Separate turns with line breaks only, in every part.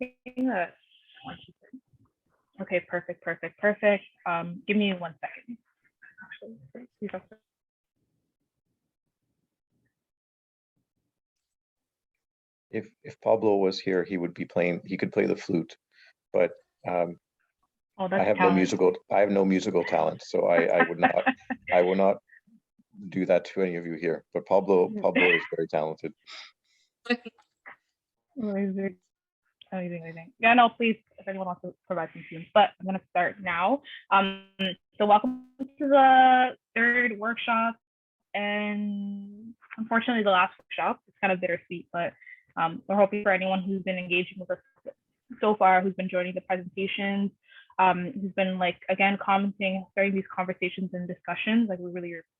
anything that I want you to. Okay, perfect. Give me 1 second. Actually,
If Pablo was here, he would be playing. He could play the flute, but
oh,
I
that's
have no
talent.
musical talent, so I will not do that to any of you here. But Pablo is very talented.
Amazing. Yeah, no, please, if anyone wants to provide some tunes, but I'm gonna start now. So welcome to the third workshop, and unfortunately the last workshop. It's kind of bittersweet, but we're hoping for anyone who's been engaging with us so far, who's been joining the presentations, who's been like, again, commenting, starting these conversations and discussions. Like, we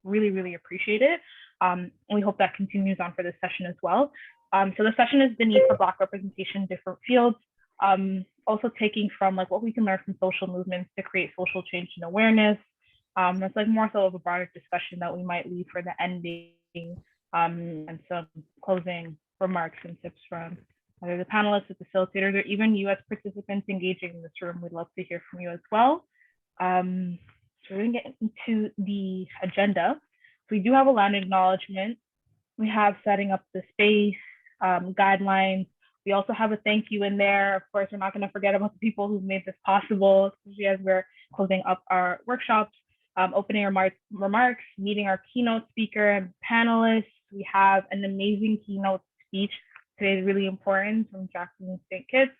really appreciate it. And we hope that continues on for this session as well. So the session is the need for Black representation in different fields. Also taking from like what we can learn from social movements to create social change and awareness. That's like more so of a broader discussion that we might leave for the ending, and some closing remarks and tips from either the panelists, the facilitators, or even you as participants engaging in this room. We'd love to hear from you as well. So we're gonna get into the agenda. So we do have a land acknowledgement. We have setting up the space, guidelines. We also have a thank you in there. Of course, we're not going to forget about the people who made this possible, especially as we're closing up our workshops, opening remarks, meeting our keynote speaker and panelists. We have an amazing keynote speech today, is really important, from Jacqueline St. Kitts,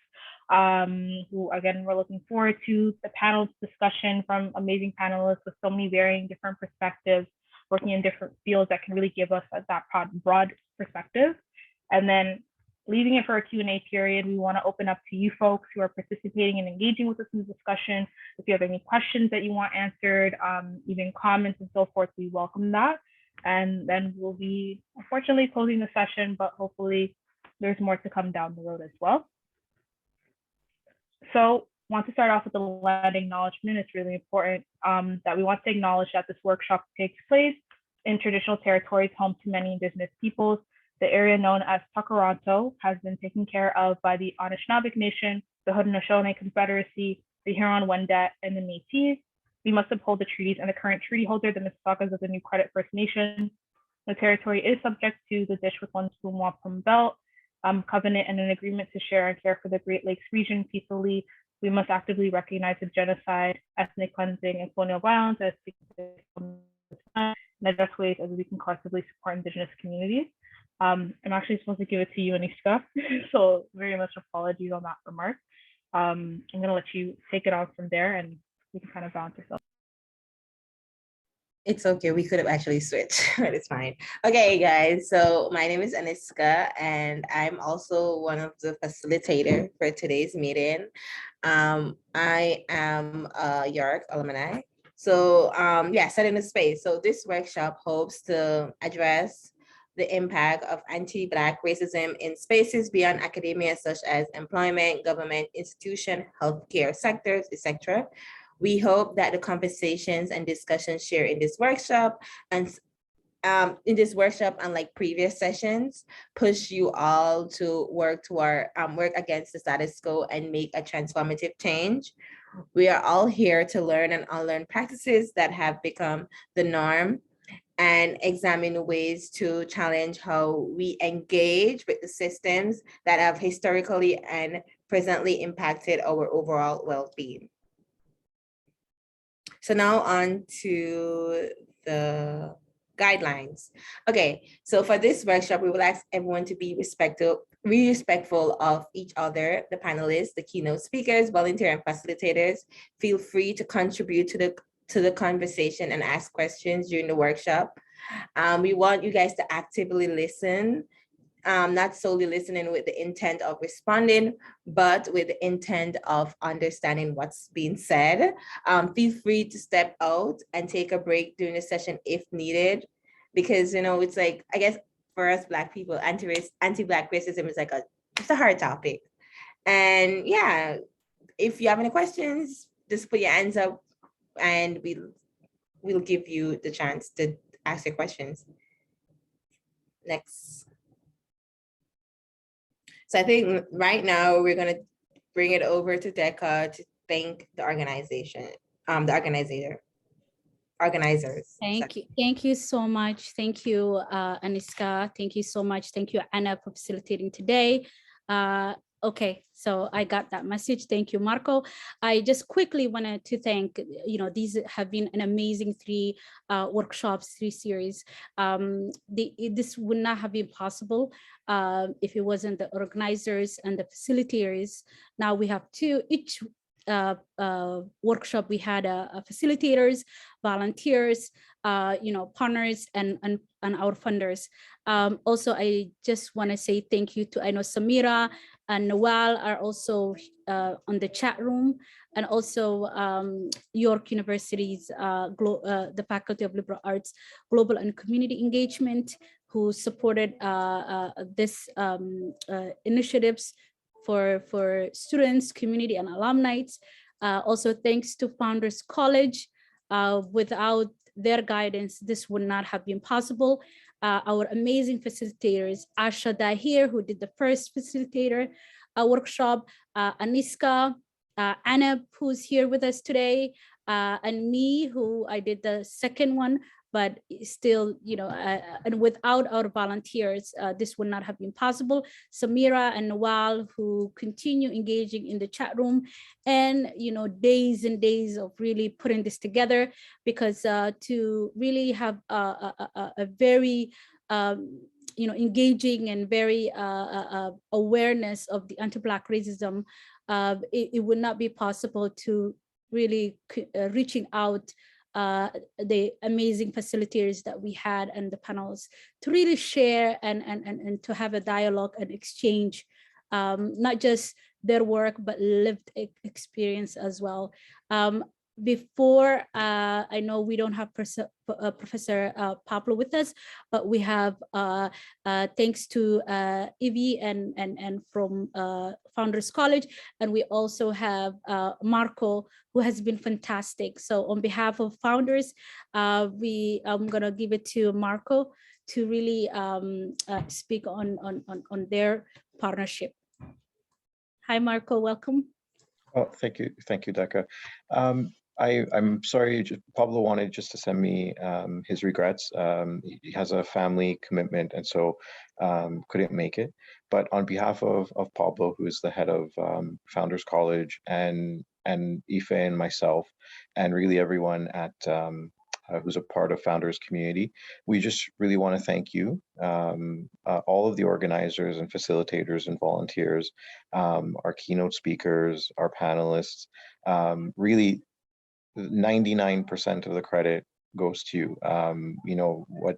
who again, we're looking forward to the panel discussion from amazing panelists with so many varying different perspectives, working in different fields that can really give us that broad perspective. And then leaving it for a Q&A period, we want to open up to you folks who are participating and engaging with us in the discussion. If you have any questions that you want answered, even comments and so forth, we welcome that. And then we'll be unfortunately closing the session, but hopefully there's more to come down the road as well. So want to start off with the land acknowledgement. It's really important that we want to acknowledge that this workshop takes place in traditional territories home to many indigenous peoples. The area known as Takaranto has been taken care of by the Anishinaabe Nation, the Haudenosaunee Confederacy, the Huron-Wendat, and the Métis. We must uphold the treaties and the current treaty holder, the Mississaugas of the New Credit First Nation. The territory is subject to the Dish with One Spoon Wampum Belt covenant and an agreement to share and care for the Great Lakes region peacefully. We must actively recognize the genocide, ethnic cleansing, and colonial violence as and address ways as we can collectively support Indigenous communities. I'm actually supposed to give it to you, Aniska, so very much apologies on that remark. I'm going to let you take it on from there, and we can kind of balance ourselves.
It's okay, we could have actually switched, but it's fine. Okay, guys, so my name is Aniska, and I'm also one of the facilitators for today's meeting. I am a York alumni. So yeah, setting the space. So this workshop hopes to address the impact of anti-Black racism in spaces beyond academia, such as employment, government, institution, healthcare sectors, etc. We hope that the conversations and discussions shared in this workshop and unlike previous sessions, push you all to work against the status quo and make a transformative change. We are all here to learn and unlearn practices that have become the norm and examine ways to challenge how we engage with the systems that have historically and presently impacted our overall well-being. So now on to the guidelines. Okay, so for this workshop, we will ask everyone to be respectful of each other, the panelists, the keynote speakers, volunteer and facilitators. Feel free to contribute to the conversation and ask questions during the workshop. We want you guys to actively listen, not solely listening with the intent of responding, but with the intent of understanding what's being said. Feel free to step out and take a break during the session if needed, because, you know, it's like, I guess for us Black people, anti-Black racism is like it's a hard topic. And yeah, if you have any questions, just put your hands up and we'll give you the chance to ask your questions. Next. So I think right now we're going to bring it over to Decca to thank the organization, the organizers.
Thank you so much. Thank you, Aniska. Thank you so much. Thank you, Anna, for facilitating today. Okay, so I got that message. Thank you, Marco. I just quickly wanted to thank, these have been an amazing 3 workshops, 3 series. This would not have been possible if it wasn't the organizers and the facilitators. Now we have 2, each workshop we had facilitators, volunteers, partners, and our funders. Also, I just want to say thank you to, I know Samira and Noel are also on the chat room, and also York University's the Faculty of Liberal Arts Global and Community Engagement, who supported this initiatives for students, community, and alumni. Also, thanks to Founders College. Without their guidance, this would not have been possible. Our amazing facilitators, Asha Dahir, who did the first facilitator workshop, Aniska, Anna, who's here with us today, and me, who I did the second one, but still, and without our volunteers, this would not have been possible. Samira and Noel, who continue engaging in the chat room, and days and days of really putting this together, because to really have a very engaging and very awareness of the anti-Black racism, it would not be possible to really reaching out the amazing facilitators that we had and the panels to really share and to have a dialogue and exchange, not just their work, but lived experience as well. Before, I know we don't have Professor Pablo with us, but we have, thanks to Ivy and from Founders College, and we also have Marco, who has been fantastic. So on behalf of Founders, I'm gonna give it to Marco to really speak on their partnership. Hi, Marco, welcome.
Oh, thank you, Decca. I'm sorry, Pablo wanted just to send me his regrets. He has a family commitment, and so couldn't make it. But on behalf of Pablo, who is the head of Founders College, and Ife and myself, and really everyone at who's a part of Founders community, we just really want to thank you, all of the organizers and facilitators and volunteers, our keynote speakers, our panelists. Really, 99% of the credit goes to you.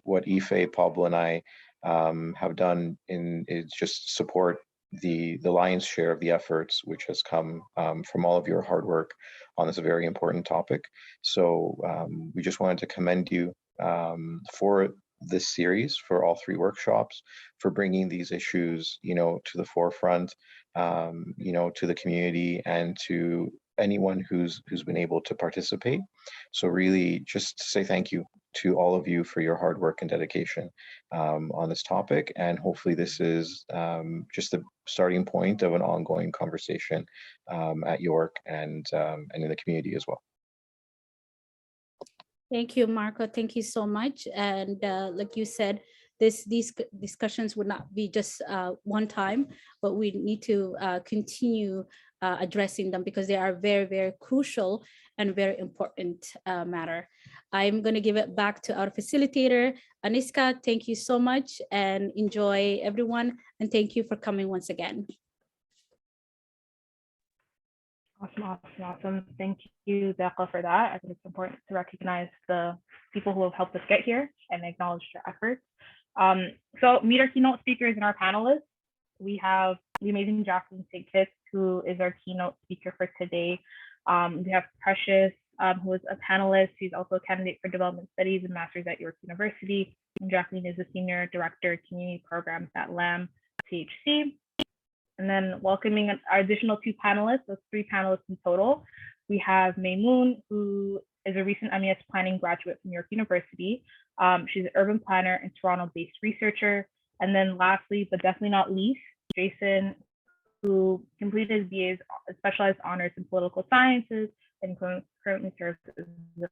What Ife, Pablo, and I have done is just support the lion's share of the efforts, which has come from all of your hard work on this very important topic. So we just wanted to commend you for this series, for all 3 workshops, for bringing these issues, to the forefront, to the community, and to anyone who's been able to participate. So really just to say thank you to all of you for your hard work and dedication on this topic. And hopefully this is just the starting point of an ongoing conversation at York and in the community as well.
Thank you, Marco. Thank you so much. And like you said, these discussions would not be just one time, but we need to continue addressing them, because they are very, very crucial and very important matter. I'm going to give it back to our facilitator, Aniska. Thank you so much, and enjoy, everyone. And thank you for coming once again.
Awesome. Thank you, Decca, for that. I think it's important to recognize the people who have helped us get here and acknowledge their efforts. So meet our keynote speakers and our panelists. We have the amazing Jacqueline St. who is our keynote speaker for today. We have Precious, who is a panelist. She's also a candidate for development studies and master's at York University. And Jacqueline is the senior director of community programs at LAM CHC. And then welcoming our additional 2 panelists, so 3 panelists in total. We have Maymoon, who is a recent MES planning graduate from York University. She's an urban planner and Toronto-based researcher. And then lastly, but definitely not least, Jason, who completed BA's specialized honors in political sciences and currently serves as the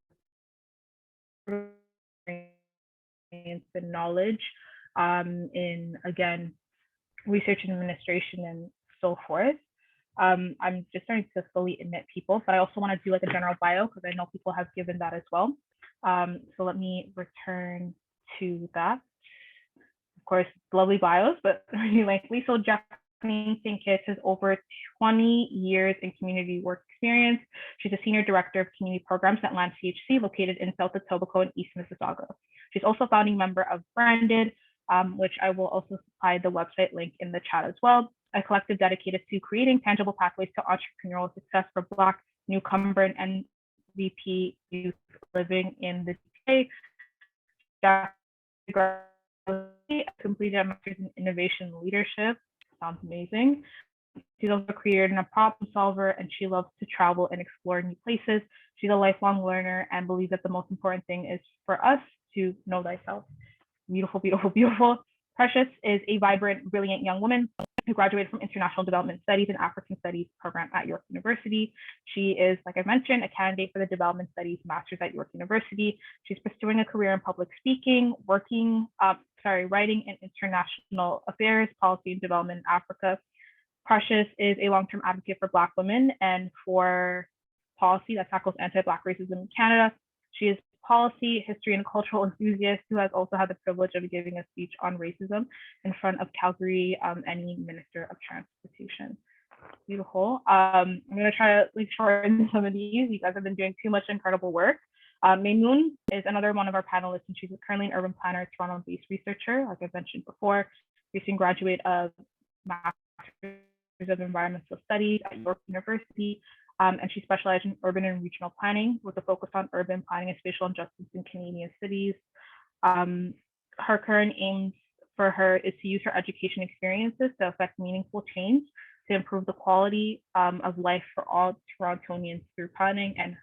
and knowledge in, again, research and administration and so forth. I'm just starting to fully admit people, but I also want to do like a general bio because I know people have given that as well. So let me return to that. Of course, lovely bios, but really lengthy. So Jacqueline St. Kitts has over 20 years in community work experience. She's a senior director of community programs at Land CHC, located in South Etobicoke and East Mississauga. She's also a founding member of Branded, which I will also supply the website link in the chat as well, a collective dedicated to creating tangible pathways to entrepreneurial success for Black, newcomer, and MVP youth living in the GTA. Completed a master's in innovation leadership. Sounds amazing. She's also created a problem solver, and she loves to travel and explore new places. She's a lifelong learner and believes that the most important thing is for us to know thyself. Beautiful, beautiful, beautiful. Precious is a vibrant, brilliant young woman who graduated from International Development Studies and African Studies program at York University. She is, like I mentioned, a candidate for the Development Studies Masters at York University. She's pursuing a career in public speaking, writing in international affairs, policy and development in Africa. Precious is a long-term advocate for Black women and for policy that tackles anti-Black racism in Canada. She is policy, history, and cultural enthusiast who has also had the privilege of giving a speech on racism in front of Calgary NE Minister of Transportation. Beautiful. I'm going to try to shorten some of these. You guys have been doing too much incredible work. Maymoon is another one of our panelists, and she's currently an urban planner, Toronto-based researcher, like I mentioned before, recent graduate of Masters of Environmental Studies at York University. And she specialized in urban and regional planning with a focus on urban planning and spatial injustice in Canadian cities. Her current aims for her is to use her education experiences to affect meaningful change to improve the quality of life for all Torontonians through planning, and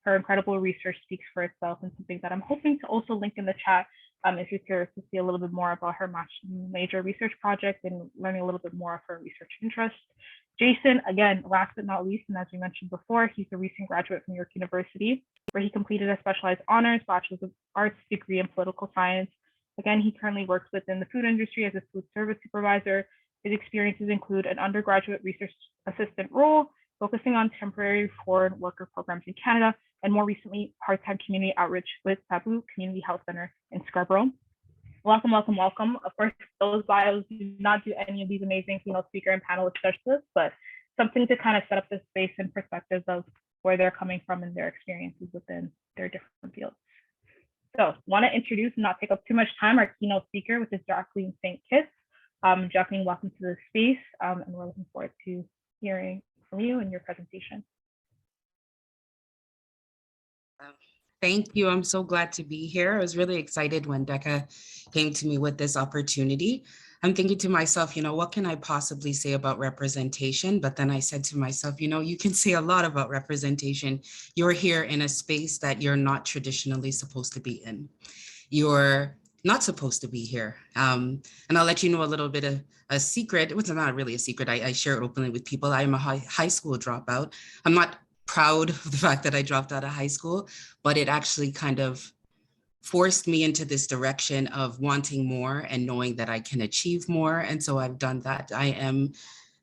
her incredible research speaks for itself and something that I'm hoping to also link in the chat if you're curious to see a little bit more about her major research project and learning a little bit more of her research interests. Jason, again, last but not least, and as we mentioned before, he's a recent graduate from York University, where he completed a specialized honors Bachelor's of Arts degree in political science. Again, he currently works within the food industry as a food service supervisor. His experiences include an undergraduate research assistant role, focusing on temporary foreign worker programs in Canada, and more recently, part-time community outreach with Sabu Community Health Center in Scarborough. Welcome, welcome, welcome. Of course, those bios do not do any of these amazing female speaker and panelist specialists, but something to kind of set up the space and perspectives of where they're coming from and their experiences within their different fields. So want to introduce and not take up too much time our keynote speaker, which is Jacqueline St. Kitts. Jacqueline, welcome to the space, and we're looking forward to hearing from you and your presentation.
Thank you. I'm so glad to be here. I was really excited when Decca came to me with this opportunity. I'm thinking to myself, what can I possibly say about representation? But then I said to myself, you can say a lot about representation. You're here in a space that you're not traditionally supposed to be in. You're not supposed to be here. And I'll let you know a little bit of a secret. It's not really a secret. I share it openly with people. I am a high school dropout. I'm not proud of the fact that I dropped out of high school, but it actually kind of forced me into this direction of wanting more and knowing that I can achieve more. And so I've done that. I am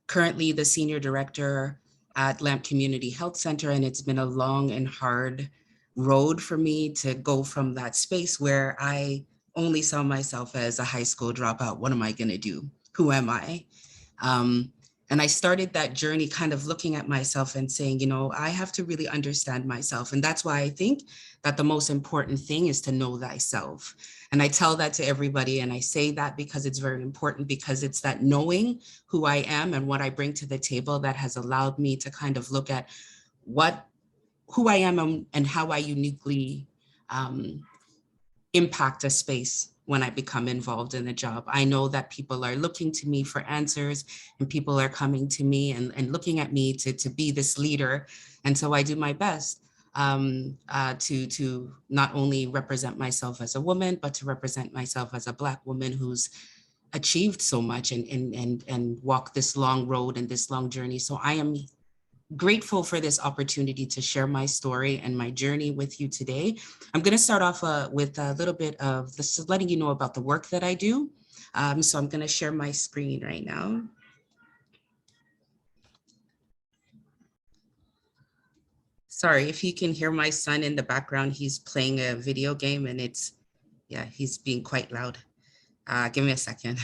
currently the senior director at LAMP Community Health Center, and it's been a long and hard road for me to go from that space where I only saw myself as a high school dropout. What am I going to do? Who am I? And I started that journey kind of looking at myself and saying, I have to really understand myself. And that's why I think that the most important thing is to know thyself. And I tell that to everybody. And I say that because it's very important, because it's that knowing who I am and what I bring to the table that has allowed me to kind of look at who I am and how I uniquely impact a space when I become involved in the job. I know that people are looking to me for answers, and people are coming to me and looking at me to be this leader. And so I do my best to not only represent myself as a woman, but to represent myself as a Black woman who's achieved so much and walked this long road and this long journey. So I am grateful for this opportunity to share my story and my journey with you today. I'm going to start off with a little bit of this, letting you know about the work that I do. So I'm going to share my screen right now. Sorry if you can hear my son in the background. He's playing a video game and he's being quite loud. Give me a second.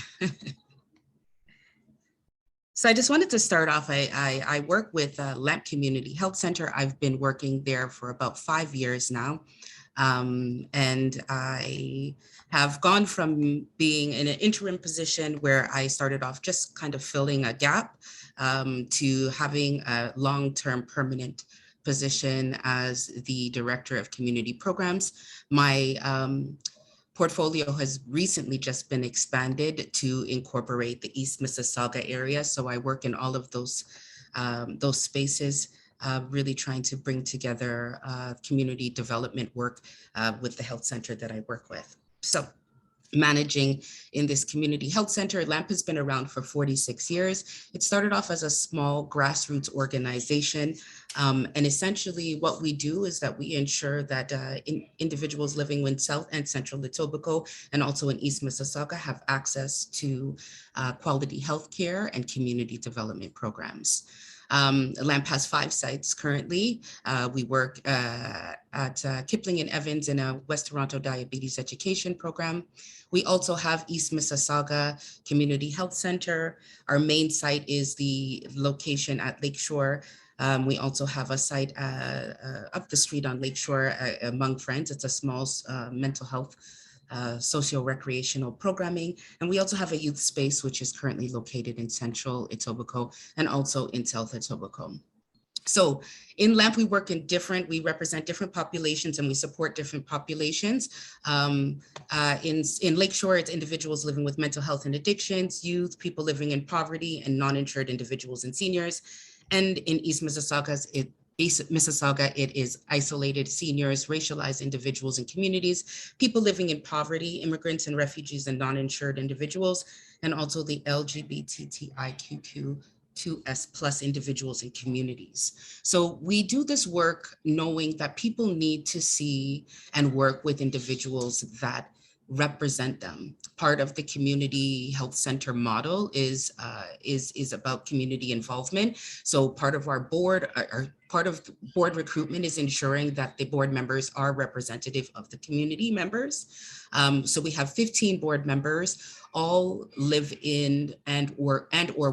So I just wanted to start off, I work with LAMP Community Health Center. I've been working there for about 5 years now. And I have gone from being in an interim position where I started off just kind of filling a gap to having a long-term permanent position as the Director of Community Programs. My portfolio has recently just been expanded to incorporate the East Mississauga area. So I work in all of those spaces, really trying to bring together community development work with the health center that I work with. So managing in this community health center, LAMP has been around for 46 years. It started off as a small grassroots organization. And essentially what we do is that we ensure that individuals living in South and Central Etobicoke and also in East Mississauga have access to quality healthcare and community development programs. LAMP has 5 sites currently. We work at Kipling and Evans in a West Toronto diabetes education program. We also have East Mississauga Community Health Center. Our main site is the location at Lakeshore. We also have a site up the street on Lakeshore among friends. It's a small mental health socio-recreational programming. And we also have a youth space, which is currently located in Central Etobicoke and also in South Etobicoke. So in LAMP, we represent different populations and we support different populations. In Lakeshore, it's individuals living with mental health and addictions, youth, people living in poverty, and non-insured individuals and seniors. And in East Mississauga, it is isolated seniors, racialized individuals and communities, people living in poverty, immigrants and refugees and non-insured individuals, and also the LGBTQIA2S+ individuals and communities. So we do this work knowing that people need to see and work with individuals that represent them. Part of the community health center model is about community involvement. So part of our board, part of board recruitment is ensuring that the board members are representative of the community members. So we have 15 board members, all live in and or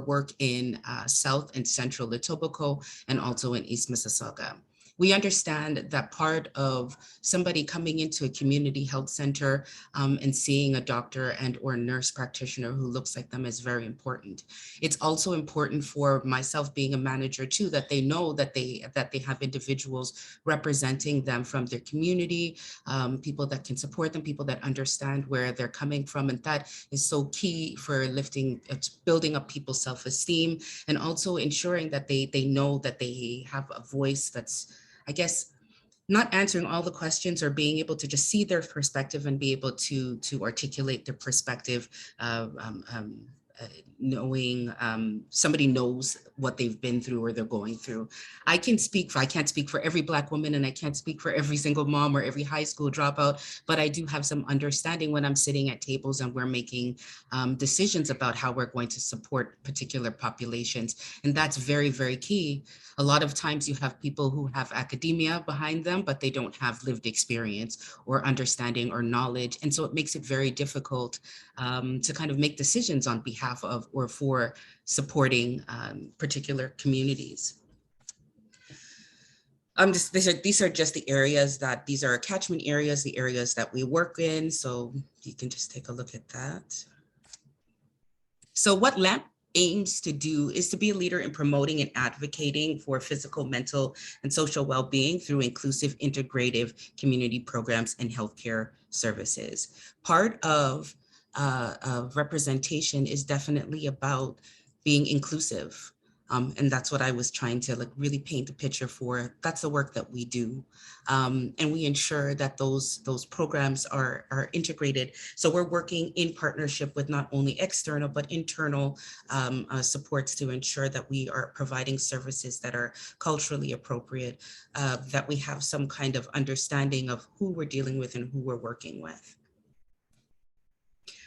work in South and Central Etobicoke and also in East Mississauga. We understand that part of somebody coming into a community health center and seeing a doctor and or nurse practitioner who looks like them is very important. It's also important for myself being a manager too, that they know that they have individuals representing them from their community, people that can support them, people that understand where they're coming from. And that is so key for building up people's self-esteem and also ensuring that they know that they have a voice that's, I guess, not answering all the questions or being able to just see their perspective and be able to articulate their perspective, knowing somebody knows what they've been through or they're going through. I can't speak for every Black woman and I can't speak for every single mom or every high school dropout, but I do have some understanding when I'm sitting at tables and we're making decisions about how we're going to support particular populations. And that's very, very key. A lot of times you have people who have academia behind them, but they don't have lived experience or understanding or knowledge. And so it makes it very difficult to kind of make decisions on behalf of or for supporting particular communities. These are just the areas these are catchment areas, the areas that we work in. So you can just take a look at that. So what LAMP aims to do is to be a leader in promoting and advocating for physical, mental, and social well-being through inclusive, integrative community programs and healthcare services. Part of representation is definitely about being inclusive. And that's what I was trying to like really paint the picture for. That's the work that we do. And we ensure that those programs are integrated. So we're working in partnership with not only external, but internal supports to ensure that we are providing services that are culturally appropriate, that we have some kind of understanding of who we're dealing with and who we're working with.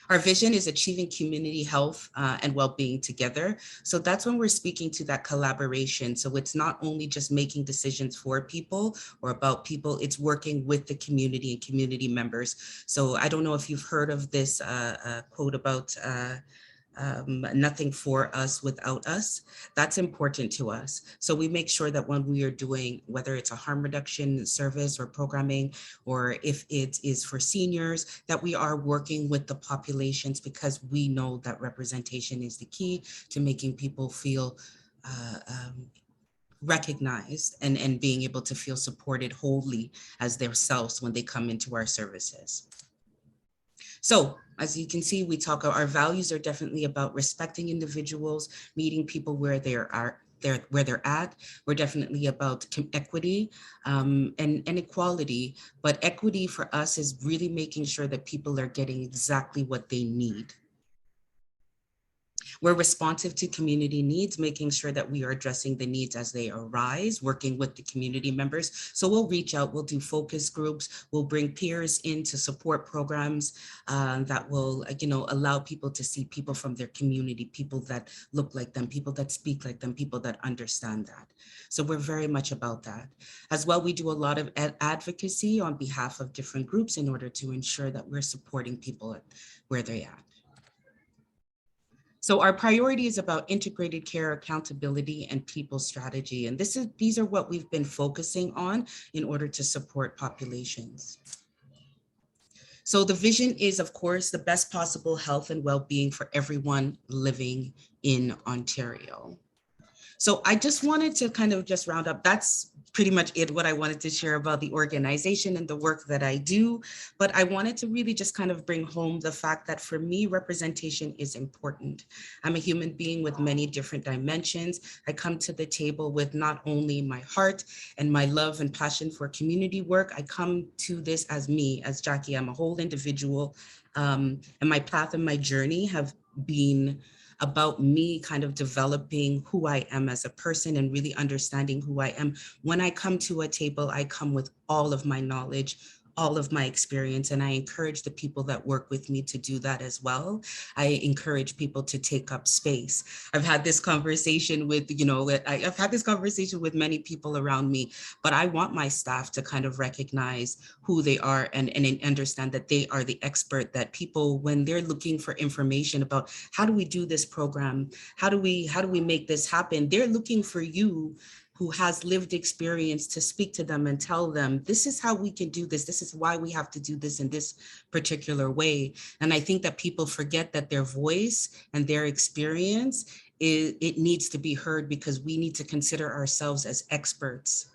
Our vision is achieving community health and well-being together. So that's when we're speaking to that collaboration. So it's not only just making decisions for people or about people, it's working with the community and community members. So I don't know if you've heard of this quote about nothing for us without us. That's important to us. So we make sure that when we are doing, whether it's a harm reduction service or programming, or if it is for seniors, that we are working with the populations, because we know that representation is the key to making people feel recognized and being able to feel supported wholly as themselves when they come into our services. So as you can see, we talk, our values are definitely about respecting individuals, meeting people where they are, where they're at. We're definitely about equity and equality, but equity for us is really making sure that people are getting exactly what they need. We're responsive to community needs, making sure that we are addressing the needs as they arise, working with the community members. So we'll reach out, we'll do focus groups, we'll bring peers in to support programs that will, allow people to see people from their community, people that look like them, people that speak like them, people that understand that. So we're very much about that. As well, we do a lot of advocacy on behalf of different groups in order to ensure that we're supporting people where they're at. So our priority is about integrated care, accountability, and people strategy. And these are what we've been focusing on in order to support populations. So the vision is, of course, the best possible health and well-being for everyone living in Ontario. So I just wanted to kind of just round up. That's pretty much it, what I wanted to share about the organization and the work that I do. But I wanted to really just kind of bring home the fact that for me, representation is important. I'm a human being with many different dimensions. I come to the table with not only my heart and my love and passion for community work, I come to this as me, as Jackie. I'm a whole individual, and my path and my journey have been about me kind of developing who I am as a person and really understanding who I am. When I come to a table, I come with all of my knowledge, all of my experience, and I encourage the people that work with me to do that as well. I encourage people to take up space. I've had this conversation with, I've had this conversation with many people around me, but I want my staff to kind of recognize who they are and understand that they are the expert, that people, when they're looking for information about how do we do this program, how do we make this happen, they're looking for you who has lived experience to speak to them and tell them, this is how we can do this. This is why we have to do this in this particular way. And I think that people forget that their voice and their experience, it needs to be heard, because we need to consider ourselves as experts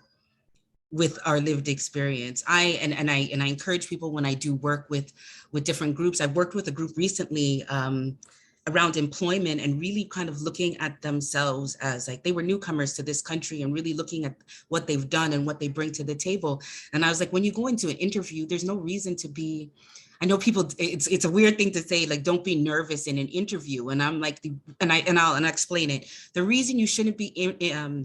with our lived experience. I encourage people when I do work with different groups. I've worked with a group recently around employment and really kind of looking at themselves as like they were newcomers to this country and really looking at what they've done and what they bring to the table. And I was like, when you go into an interview, there's no reason to be, I know people, it's a weird thing to say, like, don't be nervous in an interview. And I'm like, I'll explain it. The reason you shouldn't be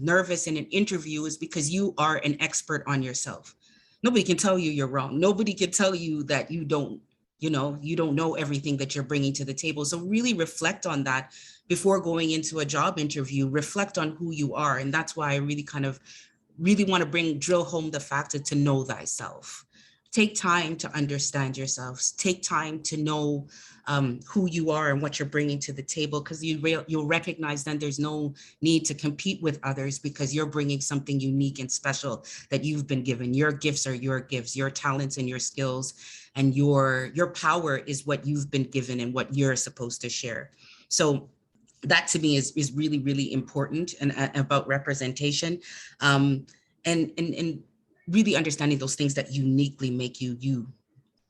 nervous in an interview is because you are an expert on yourself. Nobody can tell you you're wrong. Nobody can tell you that you don't know everything that you're bringing to the table. So really reflect on that before going into a job interview. Reflect on who you are. And that's why I really want to drill home the fact to know thyself. Take time to understand yourselves. Take time to know who you are and what you're bringing to the table, because you'll recognize then there's no need to compete with others, because you're bringing something unique and special that you've been given. Your gifts are your gifts, your talents and your skills, and your power is what you've been given and what you're supposed to share. So that to me is really, really important, and about representation, and really understanding those things that uniquely make you you.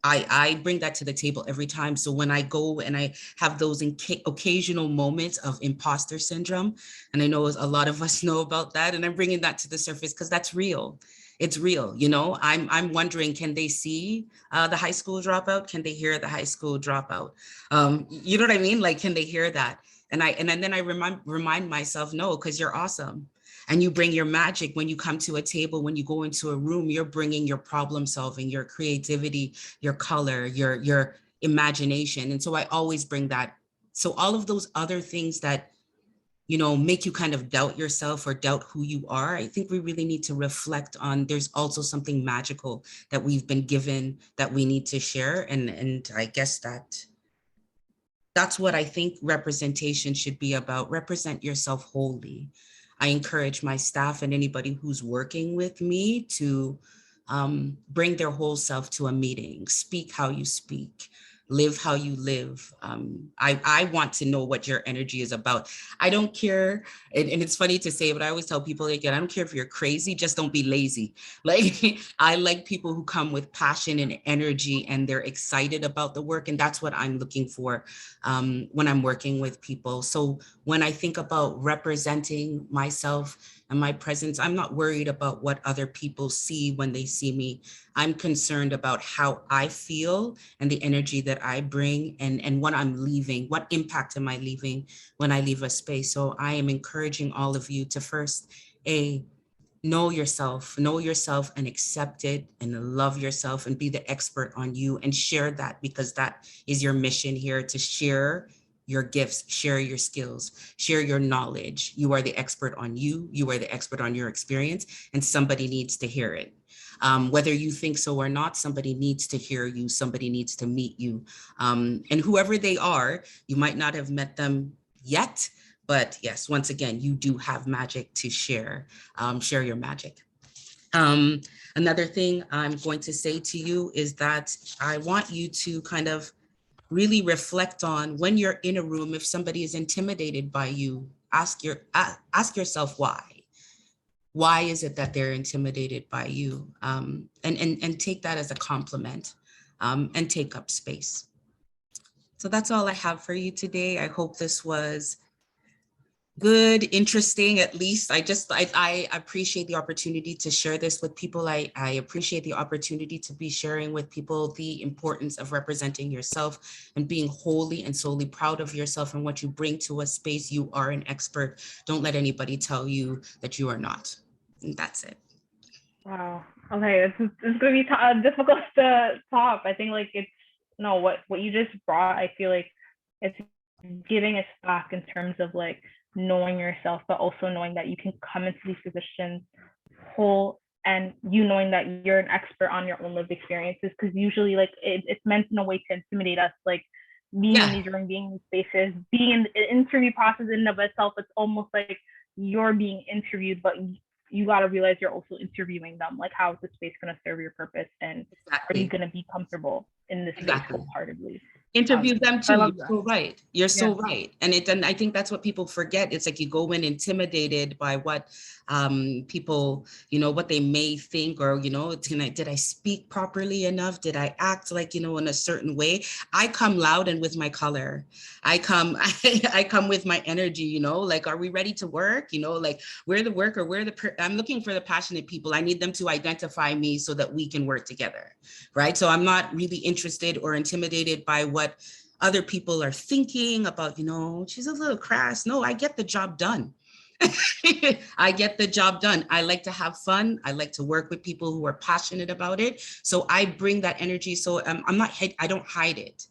I bring that to the table every time. So when I go and I have those occasional moments of imposter syndrome, and I know a lot of us know about that, and I'm bringing that to the surface because that's real. It's real, you know. I'm wondering, can they see the high school dropout? Can they hear the high school dropout? You know what I mean? Like, can they hear that? And then I remind myself, no, because you're awesome. And you bring your magic when you come to a table, when you go into a room, you're bringing your problem solving, your creativity, your color, your imagination. And so I always bring that. So all of those other things that, you know, make you kind of doubt yourself or doubt who you are, I think we really need to reflect on, there's also something magical that we've been given that we need to share. And I guess that's what I think representation should be about. Represent yourself wholly. I encourage my staff and anybody who's working with me to bring their whole self to a meeting, speak how you speak, live how you live. I want to know what your energy is about. I don't care, and it's funny to say, but I always tell people, again, I don't care if you're crazy, just don't be lazy. Like, I like people who come with passion and energy and they're excited about the work. And that's what I'm looking for when I'm working with people. So when I think about representing myself and my presence, I'm not worried about what other people see when they see me. I'm concerned about how I feel and the energy that I bring, and what I'm leaving, what impact am I leaving when I leave a space. So I am encouraging all of you to first, know yourself and accept it and love yourself and be the expert on you and share that, because that is your mission here, to share your gifts, share your skills, share your knowledge. You are the expert on you. You are the expert on your experience, and somebody needs to hear it. Whether you think so or not, somebody needs to hear you. Somebody needs to meet you. And whoever they are, you might not have met them yet, but yes, once again, you do have magic to share. Share your magic. Another thing I'm going to say to you is that I want you to kind of really reflect on, when you're in a room, if somebody is intimidated by you, ask yourself why. Why is it that they're intimidated by you? And take that as a compliment, and take up space. So that's all I have for you today. I hope this was good, interesting, at least. I appreciate the opportunity to share this with people. I appreciate the opportunity to be sharing with people the importance of representing yourself and being wholly and solely proud of yourself and what you bring to a space. You are an expert. Don't let anybody tell you that you are not. And that's it.
Wow. Okay, it's gonna be difficult to top. I think like it's no what you just brought. I feel like it's giving us back in terms of like knowing yourself, but also knowing that you can come into these positions whole, and you knowing that you're an expert on your own lived experiences. Because usually like it's meant in a way to intimidate us, like being in these rooms, being in these spaces, being in the interview process in and of itself. It's almost like you're being interviewed, but you got to realize you're also interviewing them. Like, how is the space going to serve your purpose, and are you going to be comfortable in this space wholeheartedly?
Interview them too. You're so right. You're so
Yeah.
right. And I think that's what people forget. It's like you go in intimidated by what people, you know, what they may think, or, you know, did I speak properly enough? Did I act like, you know, in a certain way? I come loud and with my color. I come with my energy, you know, like, are we ready to work? You know, like, we're the worker, I'm looking for the passionate people. I need them to identify me so that we can work together, right? So I'm not really interested or intimidated by what other people are thinking about, you know, she's a little crass. No, I get the job done. I get the job done. I like to have fun. I like to work with people who are passionate about it. So I bring that energy. So I don't hide it,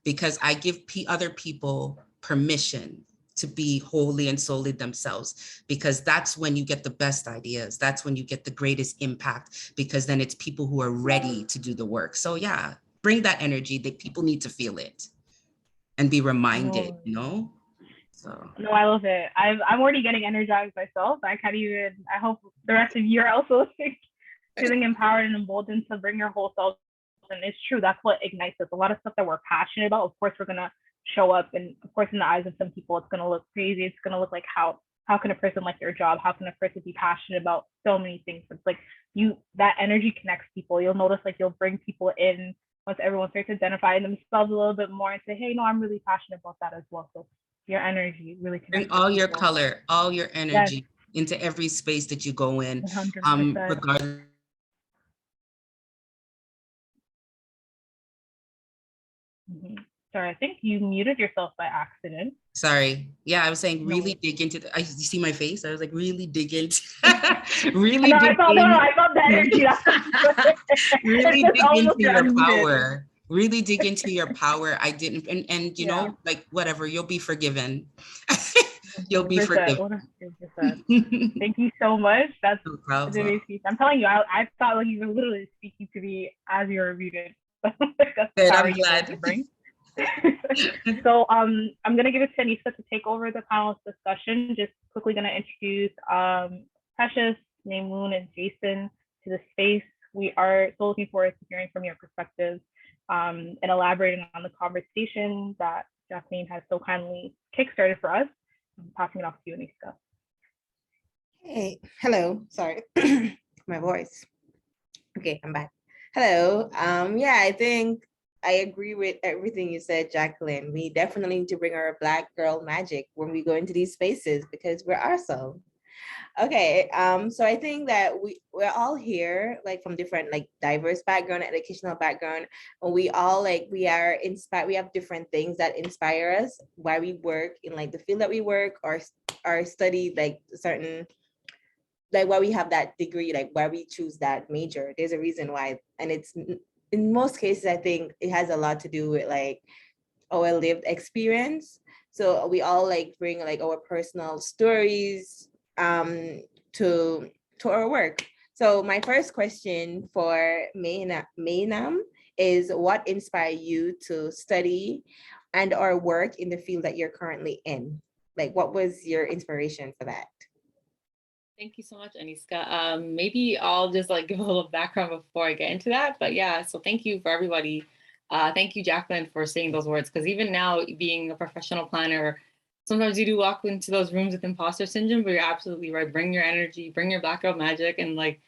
because I give other people permission to be wholly and solely themselves, because that's when you get the best ideas. That's when you get the greatest impact, because then it's people who are ready to do the work. So yeah, bring that energy. That people need to feel it and be reminded, you know? So.
No, I love it. I'm already getting energized myself. I can't even, I hope the rest of you are also feeling empowered and emboldened to bring your whole self. And it's true, that's what ignites us. A lot of stuff that we're passionate about, of course, we're going to show up. And of course, in the eyes of some people, it's going to look crazy. It's going to look like, how can a person like their job? How can a person be passionate about so many things? It's like that energy connects people. You'll notice like you'll bring people in once everyone starts identifying themselves a little bit more and say, hey, no, I'm really passionate about that as well. So your energy really
Bring
connects with
all your
people.
color, all your
Yes,
energy into every space that you go in,
100%.
regardless.
Sorry, I think you muted yourself by accident.
Sorry. Yeah, I was saying
No
really
worries.
dig into you see my face? I was like, really dig into, really
No,
dig
I felt the energy.
really
It's
dig
almost
into
you're
your
unmuted.
power. Really dig into your power. I didn't, and you
Yeah.
know, like whatever, you'll be forgiven. You'll be
100%,
forgiven.
100%. Thank you so much. That's
No
an
problem.
amazing speech. I'm telling you, I felt like you were literally speaking to me as you were muted. That's the
Good,
power
I'm
you both
glad.
bring. So I'm gonna give it to Anissa to take over the panelist discussion. Just quickly gonna introduce Precious, Moon, and Jason to the space. We are so looking forward to hearing from your perspectives and elaborating on the conversation that Jasmine has so kindly kickstarted for us. I'm passing it off to you, Anissa.
Hey, hello. Sorry, my voice. Okay, I'm back. Hello. Yeah, I think I agree with everything you said, Jacqueline. We definitely need to bring our Black girl magic when we go into these spaces because we're ourselves. Okay, so I think that we're all here like from different like diverse background, educational background, and we all like we are inspired. We have different things that inspire us why we work in like the field that we work or study like certain like why we have that degree, like why we choose that major. There's a reason why, and it's in most cases I think it has a lot to do with like our lived experience. So we all like bring like our personal stories to our work. So my first question for Mainam is what inspired you to study and or work in the field that you're currently in? Like what was your inspiration for that?
Thank you so much, Aniska. Maybe I'll just like give a little background before I get into that. But yeah, so thank you for everybody. Thank you, Jacqueline, for saying those words. Because even now, being a professional planner, sometimes you do walk into those rooms with imposter syndrome, but you're absolutely right. Bring your energy, bring your Black girl magic, and like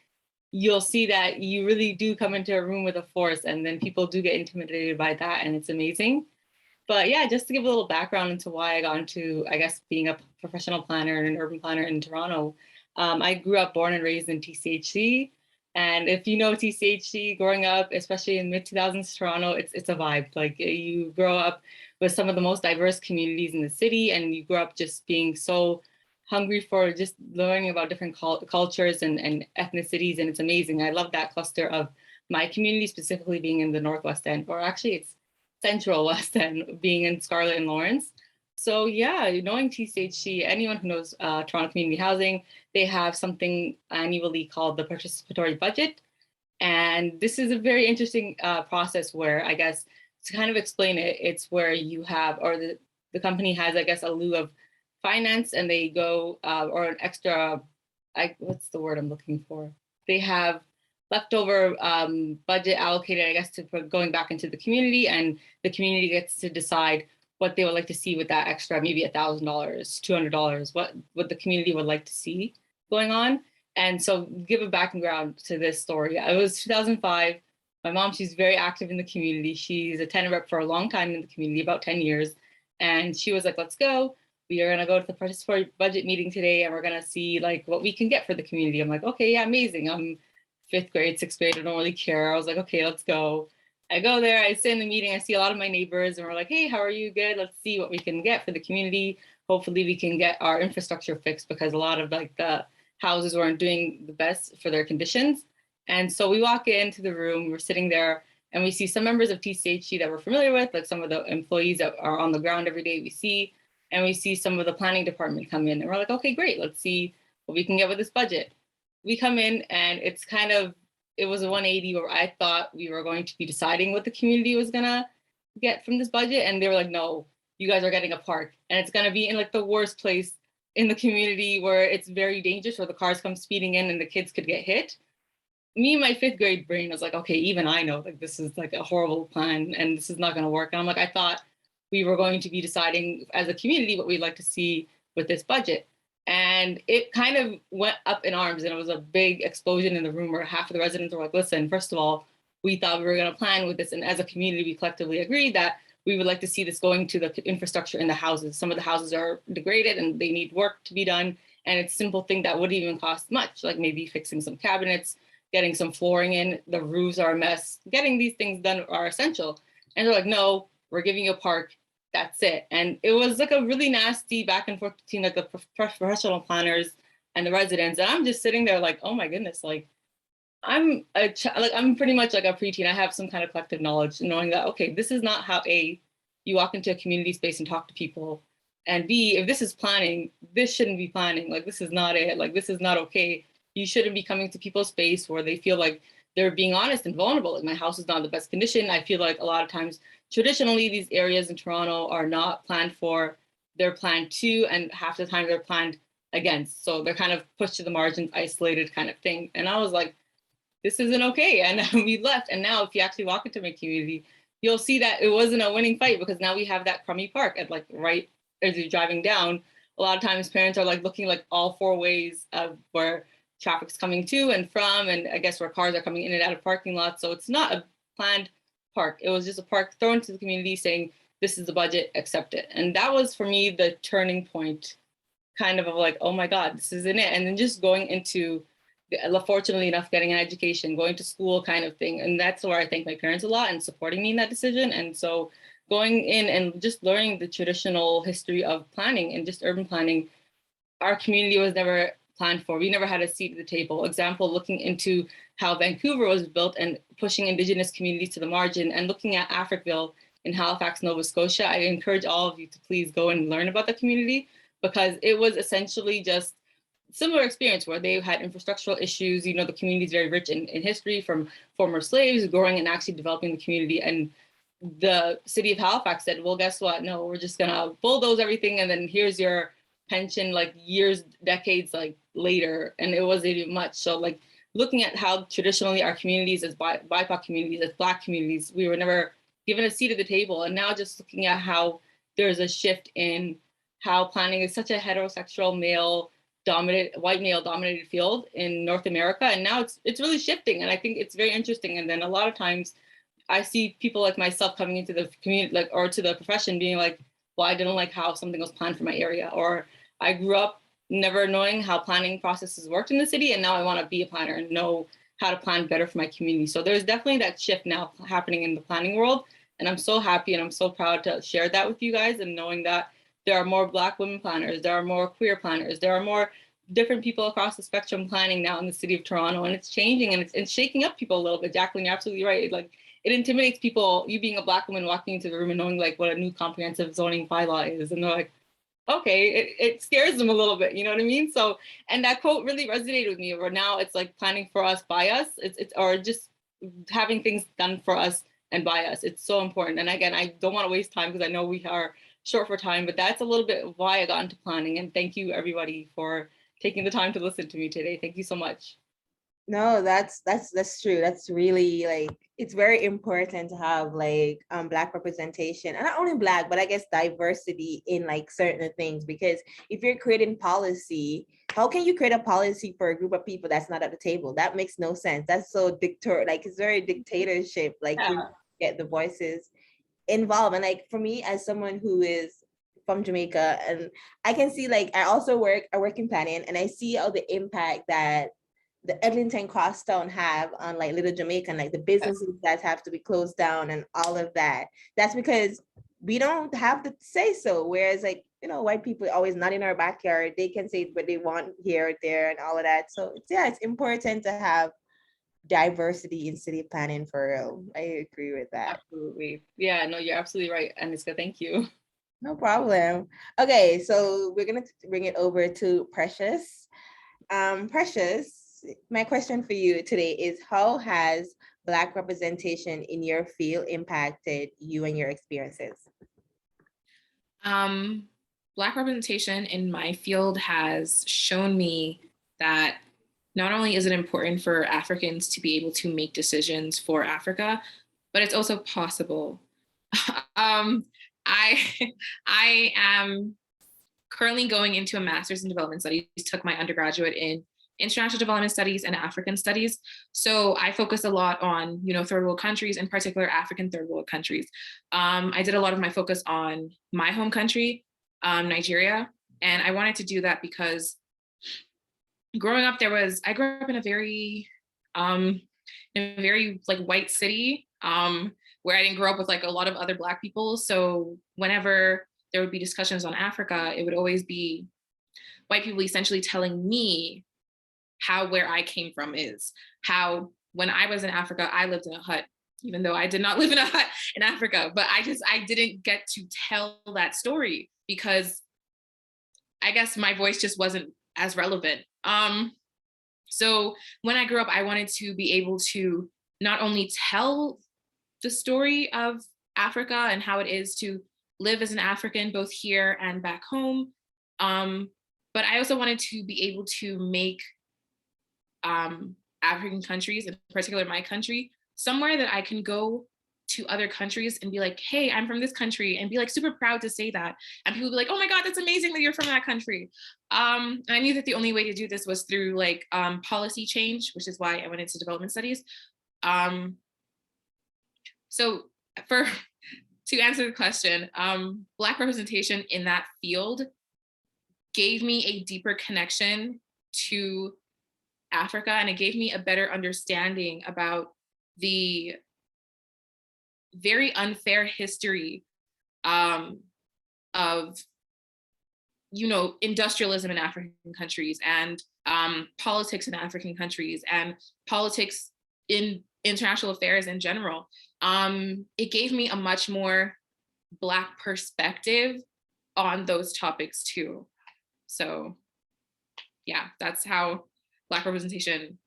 you'll see that you really do come into a room with a force, and then people do get intimidated by that, and it's amazing. But yeah, just to give a little background into why I got into, I guess, being a professional planner and an urban planner in Toronto. I grew up born and raised in TCHC. And if you know TCHC growing up, especially in mid 2000s Toronto, it's a vibe. Like you grow up with some of the most diverse communities in the city, and you grow up just being so hungry for just learning about different cultures and ethnicities. And it's amazing. I love that cluster of my community, specifically being in the Northwest End, or actually it's Central West End, being in Scarlett and Lawrence. So yeah, knowing TCHC, anyone who knows Toronto Community Housing, they have something annually called the participatory budget. And this is a very interesting process where I guess to kind of explain it, it's where you have, or the company has, I guess, a lieu of finance and they go, or an extra, what's the word I'm looking for? They have leftover budget allocated, I guess, to going back into the community, and the community gets to decide what they would like to see with that extra, maybe $1,000, $200, what the community would like to see going on. And so give a background to this story. It was 2005. My mom, she's very active in the community. She's a tenant rep for a long time in the community, about 10 years. And she was like, let's go. We are gonna go to the participatory budget meeting today and we're gonna see like what we can get for the community. I'm like, okay, yeah, amazing. I'm 5th grade, 6th grade, I don't really care. I was like, okay, let's go. I go there, I sit in the meeting, I see a lot of my neighbors and we're like, hey, how are you? Good, let's see what we can get for the community. Hopefully we can get our infrastructure fixed because a lot of like the houses weren't doing the best for their conditions. And so we walk into the room, we're sitting there and we see some members of TCHC that we're familiar with, like some of the employees that are on the ground every day we see, and we see some of the planning department come in and we're like, okay, great, let's see what we can get with this budget. We come in and it's kind of, it was a 180 where I thought we were going to be deciding what the community was gonna get from this budget. And they were like, no, you guys are getting a park and it's gonna be in like the worst place in the community where it's very dangerous, where the cars come speeding in and the kids could get hit. Me and my 5th grade brain was like, okay, even I know like this is like a horrible plan and this is not gonna work. And I'm like, I thought we were going to be deciding as a community what we'd like to see with this budget. And it kind of went up in arms and it was a big explosion in the room where half of the residents were like, listen, first of all, we thought we were going to plan with this. And as a community, we collectively agreed that we would like to see this going to the infrastructure in the houses. Some of the houses are degraded and they need work to be done. And it's a simple thing that wouldn't even cost much, like maybe fixing some cabinets, getting some flooring in, the roofs are a mess. Getting these things done are essential. And they're like, no, we're giving you a park, that's it. And it was like a really nasty back and forth between like the professional planners and the residents. And I'm just sitting there like, oh my goodness, like I'm pretty much like a preteen. I have some kind of collective knowledge, knowing that, okay, this is not how A, you walk into a community space and talk to people. And B, if this is planning, this shouldn't be planning. Like, this is not it. Like, this is not okay. You shouldn't be coming to people's space where they feel like they're being honest and vulnerable. Like, my house is not in the best condition. I feel like a lot of times, traditionally, these areas in Toronto are not planned for. They're planned to, and half the time they're planned against. So they're kind of pushed to the margins, isolated kind of thing. And I was like, this isn't okay. And we left. And now if you actually walk into my community, you'll see that it wasn't a winning fight, because now we have that crummy park at like right as you're driving down. A lot of times parents are like looking like all four ways of where traffic's coming to and from, and I guess where cars are coming in and out of parking lots. So it's not a planned park. It was just a park thrown to the community saying, this is the budget, accept it. And that was for me the turning point, kind of like, oh my God, this isn't it. And then just going into, fortunately enough, getting an education, going to school kind of thing. And that's where I thank my parents a lot and supporting me in that decision. And so going in and just learning the traditional history of planning and just urban planning, our community was never planned for. We never had a seat at the table. Example, looking into how Vancouver was built and pushing Indigenous communities to the margin, and looking at Africville in Halifax, Nova Scotia. I encourage all of you to please go and learn about the community, because it was essentially just similar experience where they had infrastructural issues. You know, the community is very rich in history, from former slaves growing and actually developing the community. And the city of Halifax said, well, guess what? No, we're just gonna bulldoze everything. And then here's your pension, like years, decades like later. And it wasn't even much. So like looking at how traditionally our communities as BIPOC communities, as Black communities, we were never given a seat at the table. And now just looking at how there's a shift in how planning is such a heterosexual white male dominated field in North America. And now it's really shifting. And I think it's very interesting. And then a lot of times I see people like myself coming into the community, like, or to the profession, being like, well, I didn't like how something was planned for my area, or I grew up never knowing how planning processes worked in the city, and now I want to be a planner and know how to plan better for my community. So there's definitely that shift now happening in the planning world. And I'm so happy and I'm so proud to share that with you guys, and knowing that there are more Black women planners, there are more queer planners, there are more different people across the spectrum planning now in the city of Toronto, and it's changing and it's shaking up people a little bit. Jacqueline, you're absolutely right. Like, it intimidates people, you being a Black woman walking into the room and knowing like what a new comprehensive zoning bylaw is. And they're like, okay, it scares them a little bit, you know what I mean? So, and that quote really resonated with me, where now it's like planning for us, by us, or just having things done for us and by us. It's so important. And again, I don't want to waste time because I know we are short for time, but that's a little bit of why I got into planning. And thank you everybody for taking the time to listen to me today. Thank you so much.
No, that's true. That's really like, it's very important to have like Black representation, and not only Black, but I guess diversity in like certain things. Because if you're creating policy, how can you create a policy for a group of people that's not at the table? That makes no sense. That's so like it's very dictatorship. Like,
Yeah.
you get the voices involved. And like for me, as someone who is from Jamaica, and I can see, like, I work in planning, and I see all the impact that the Eglinton Crosstown have on like Little Jamaica, and like the businesses that have to be closed down and all of that. That's because we don't have to say so. Whereas like, you know, white people always not in our backyard. They can say what they want here or there and all of that. So yeah, it's important to have diversity in city planning for real. I agree with that.
Absolutely. Yeah, no, you're absolutely right. Aniska, thank you.
No problem. Okay, so we're gonna bring it over to Precious. Precious, my question for you today is, how has Black representation in your field impacted you and your experiences?
Black representation in my field has shown me that not only is it important for Africans to be able to make decisions for Africa, but it's also possible. I am currently going into a master's in development studies, took my undergraduate in international development studies and African studies. So I focus a lot on, third world countries, in particular African third world countries. I did a lot of my focus on my home country, Nigeria. And I wanted to do that because growing up, I grew up in a very like white city, where I didn't grow up with like a lot of other Black people. So whenever there would be discussions on Africa, it would always be white people essentially telling me where I came from is, how when I was in Africa, I lived in a hut, even though I did not live in a hut in Africa, but I didn't get to tell that story because I guess my voice just wasn't as relevant. So when I grew up, I wanted to be able to not only tell the story of Africa and how it is to live as an African, both here and back home, but I also wanted to be able to make African countries, in particular my country, somewhere that I can go to other countries and be like, hey, I'm from this country, and be like super proud to say that. And people be like, oh my God, that's amazing that you're from that country. And I knew that the only way to do this was through like policy change, which is why I went into development studies. So to answer the question, Black representation in that field gave me a deeper connection to Africa, and it gave me a better understanding about the very unfair history of industrialism in African countries, and politics in African countries, and politics in international affairs in general. It gave me a much more Black perspective on those topics too. So yeah, that's how Black representation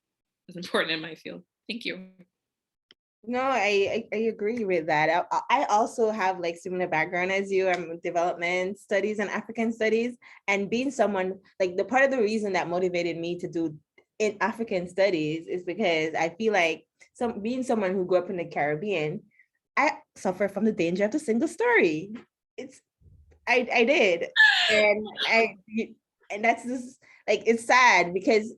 is important in my field. Thank you.
No, I agree with that. I also have like similar background as you. I'm development studies and African studies, and being someone like the part of the reason that motivated me to do in African studies is because I feel like being someone who grew up in the Caribbean, I suffer from the danger of the single story. I did, and that's just like, it's sad because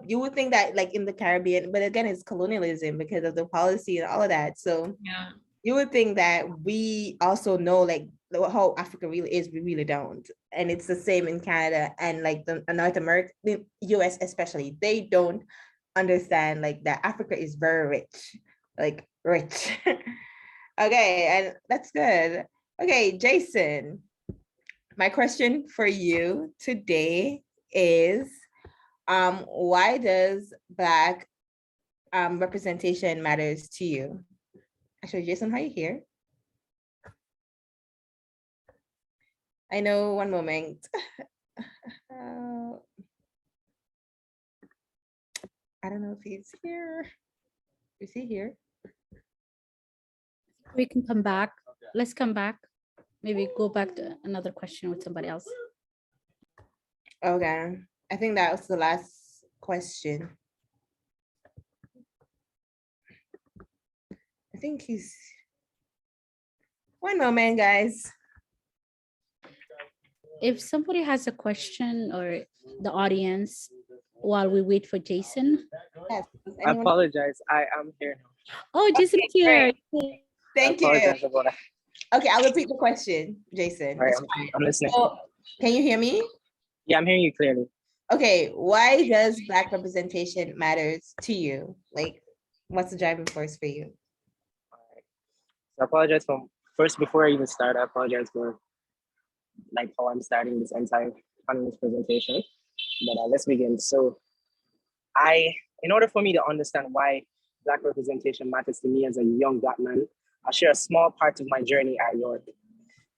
you would think that like in the Caribbean, but again, it's colonialism because of the policy and all of that. So
Yeah.
You would think that we also know like how Africa really is. We really don't. And it's the same in Canada and like the North America, the US especially. They don't understand like that Africa is very rich, like rich. Okay, and that's good. Okay, Jason, my question for you today is, why does Black representation matters to you? Actually, Jason, are you here? I know, one moment. I don't know if he's here. Is he here?
We can come back. Let's come back. Maybe go back to another question with somebody else.
Okay, I think that was the last question. I think he's, one moment, guys.
If somebody has a question, or the audience, while we wait for Jason.
Yes,
I apologize. I am here now.
Oh, Jason
Okay,
here.
Thank
I
you.
apologize about that.
Okay, I'll repeat the question, Jason.
All right,
It's fine.
I'm listening.
So, can you hear me?
Yeah, I'm hearing you clearly.
Okay, why does Black representation matters to you? Like, what's the driving force for you?
All right. So I apologize first, before I even start, I apologize for like how I'm starting this entire panelist presentation. But let's begin. So in order for me to understand why Black representation matters to me as a young Black man, I'll share a small part of my journey at York.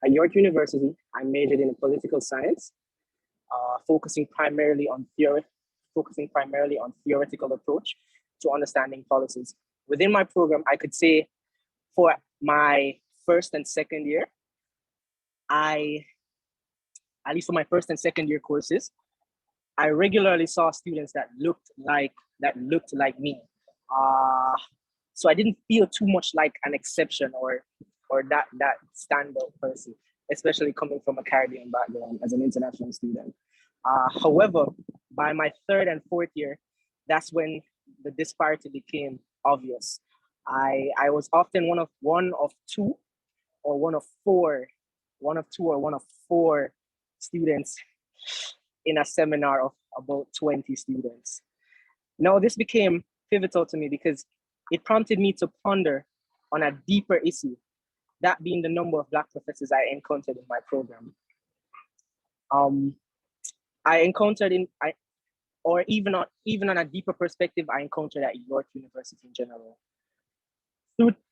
At York University, I majored in political science, focusing primarily on theoretical approach to understanding policies. Within my program, I could say for my first and second year, at least for my first and second year courses, I regularly saw students that looked like me. So I didn't feel too much like an exception or that standout person, especially coming from a Caribbean background as an international student. However, by my third and fourth year, that's when the disparity became obvious. I was often one of two or one of four students in a seminar of about 20 students. Now, this became pivotal to me because it prompted me to ponder on a deeper issue, that being the number of Black professors I encountered in my program. I encountered even on a deeper perspective, I encountered at York University in general.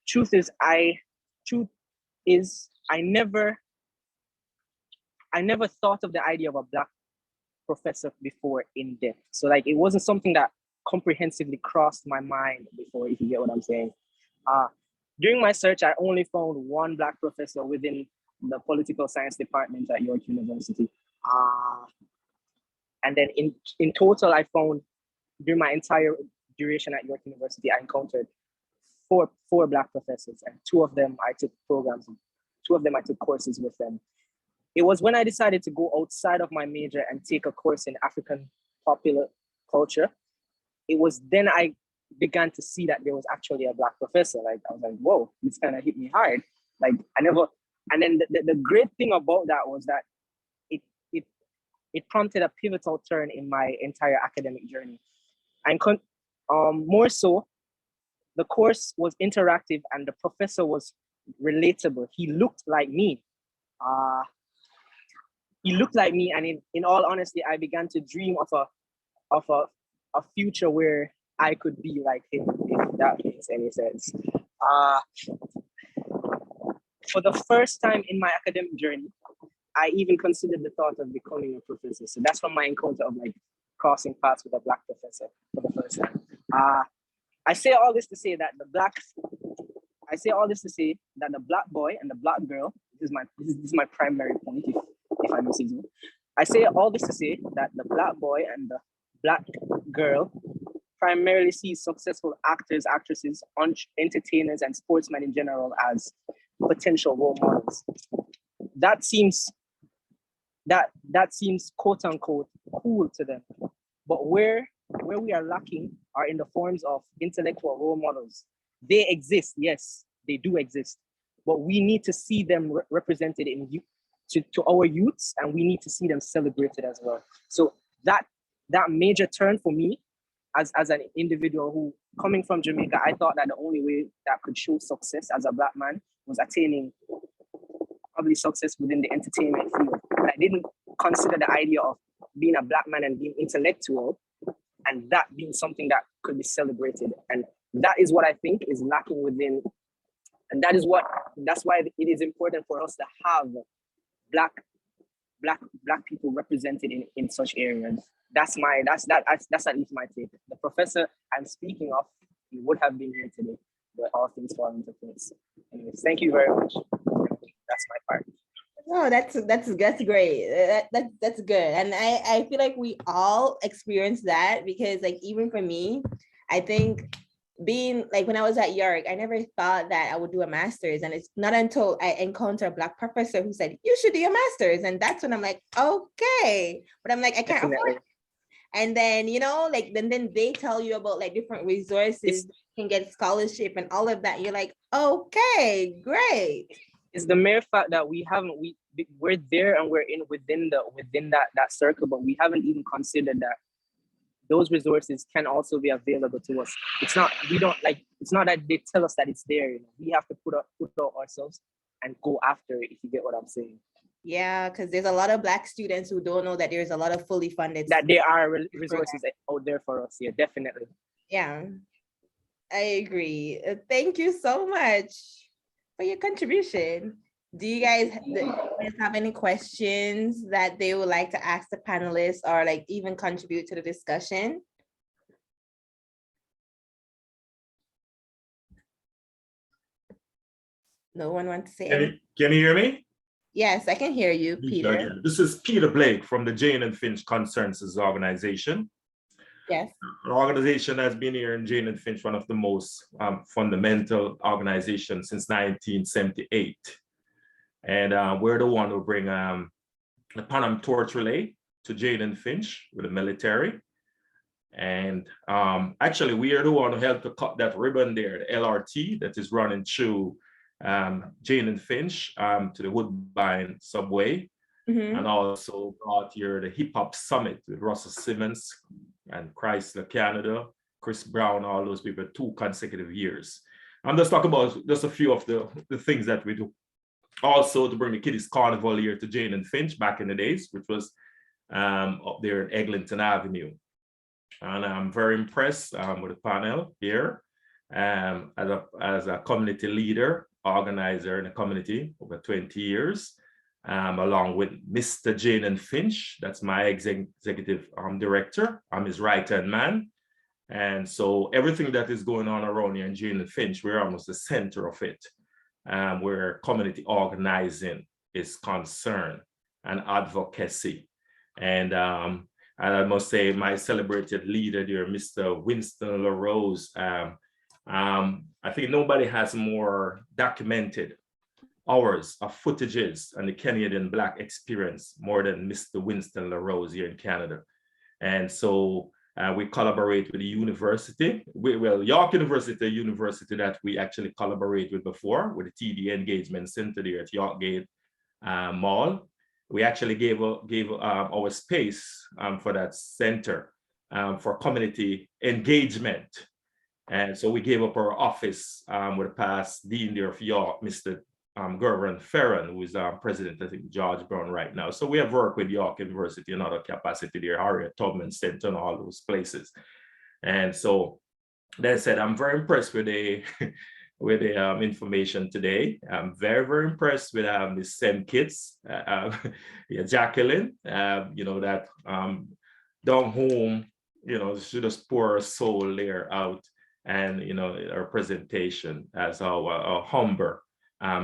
Truth is, I never thought of the idea of a Black professor before in depth. So like, it wasn't something that comprehensively crossed my mind before, if you get what I'm saying. During my search, I only found one Black professor within the political science department at York University. And then in total, I found during my entire duration at York University, I encountered four Black professors, and two of them I took courses with them. It was when I decided to go outside of my major and take a course in African popular culture. It was then I began to see that there was actually a Black professor. Like, I was like, whoa, this kind of hit me hard. Like, I never, and then the great thing about that was that it prompted a pivotal turn in my entire academic journey. And more so, the course was interactive and the professor was relatable. He looked like me. And in all honesty, I began to dream of a future where I could be like him, if that makes any sense. For the first time in my academic journey, I even considered the thought of becoming a professor. So that's from my encounter of like crossing paths with a Black professor for the first time. I say all this to say that the Black boy and the Black girl, this is my primary point, if I may say so. I say all this to say that the Black boy and the Black girl primarily see successful actors, actresses, entertainers, and sportsmen in general as potential role models. That seems quote unquote cool to them. But where we are lacking are in the forms of intellectual role models. They exist, yes, they do exist, but we need to see them represented to our youths, and we need to see them celebrated as well. So that major turn for me as an individual who, coming from Jamaica, I thought that the only way that could show success as a Black man was attaining probably success within the entertainment field. But I didn't consider the idea of being a Black man and being intellectual and that being something that could be celebrated. And that is what I think is lacking within, and that's why it is important for us to have Black people represented in such areas. That's at least my take. The professor I'm speaking of, he would have been here today, but all things fall into place. Anyways, thank you very much. That's my part.
No, that's great. That's good. And I feel like we all experience that, because like, even for me, I think being like, when I was at York, I never thought that I would do a master's. And it's not until I encountered a Black professor who said, you should do a master's. And that's when I'm like, okay. But I'm like, I can't afford it. And then, like, then they tell you about like different resources, you can get scholarship and all of that. You're like, okay, great.
It's the mere fact that we're there and we're within that circle, but we haven't even considered that those resources can also be available to us. It's not that they tell us that it's there. We have to put out ourselves and go after it, if you get what I'm saying.
Yeah, because there's a lot of Black students who don't know that there's a lot of fully funded,
that there are resources out there for us. Yeah, definitely.
Yeah, I agree. Thank you so much for your contribution. Do you guys have any questions that they would like to ask the panelists, or like even contribute to the discussion? No one wants to say anything?
Can you hear me?
Yes, I can hear you, Peter.
This is Peter Blake from the Jane and Finch Concerns organization.
Yes.
An organization that's been here in Jane and Finch, one of the most fundamental organizations since 1978. And we're the one who bring the Pan Am Torch Relay, to Jaden Finch with the military. And actually, we are the one who helped to cut that ribbon there, the LRT that is running through Jaden Finch to the Woodbine subway. And also brought here the Hip Hop Summit with Russell Simmons and Chrysler Canada, Chris Brown, all those people, 2 consecutive years. I'm just talking about just a few of the things that we do. Also to bring the Kiddies Carnival here to Jaden Finch back in the days, which was up there in Eglinton Avenue. And I'm very impressed with the panel here as a community leader, organizer in the community over 20 years. Along with Mr. Jaden Finch, that's my executive director. I'm his right-hand man. And so everything that is going on around here in Jaden Finch, we're almost the center of it, where community organizing is concerned and advocacy. And I must say my celebrated leader there, Mr. Winston LaRose, I think nobody has more documented hours of footages and the Canadian Black experience more than Mr. Winston LaRose here in Canada. And so we collaborate with the university. York University, a university that we actually collaborate with before, with the TD Engagement Center there at Yorkgate Mall. We actually gave our space for that center for community engagement. And so we gave up our office with the past dean there of York, Mr. Gervin Ferran, who is president, I think, George Brown right now. So we have worked with York University and other capacity there, Harriet Tubman Center and all those places. And so that said, I'm very impressed with the information today. I'm very, very impressed with Miss Sem Kitts, Jacqueline, that down home, she just pour her soul there out, and our presentation as our humble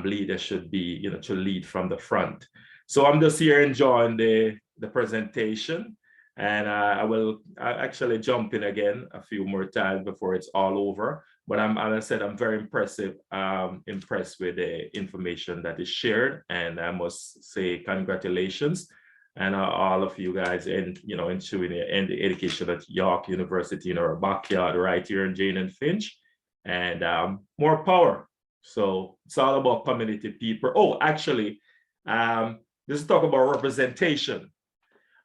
leader should be, to lead from the front. So I'm just here enjoying the presentation, and I will actually jump in again a few more times before it's all over. But as I said, I'm very impressed with the information that is shared, and I must say congratulations, and all of you guys in ensuring the education at York University in our backyard right here in Jaden Finch, and more power. So it's all about community people. Oh, actually, this is talk about representation.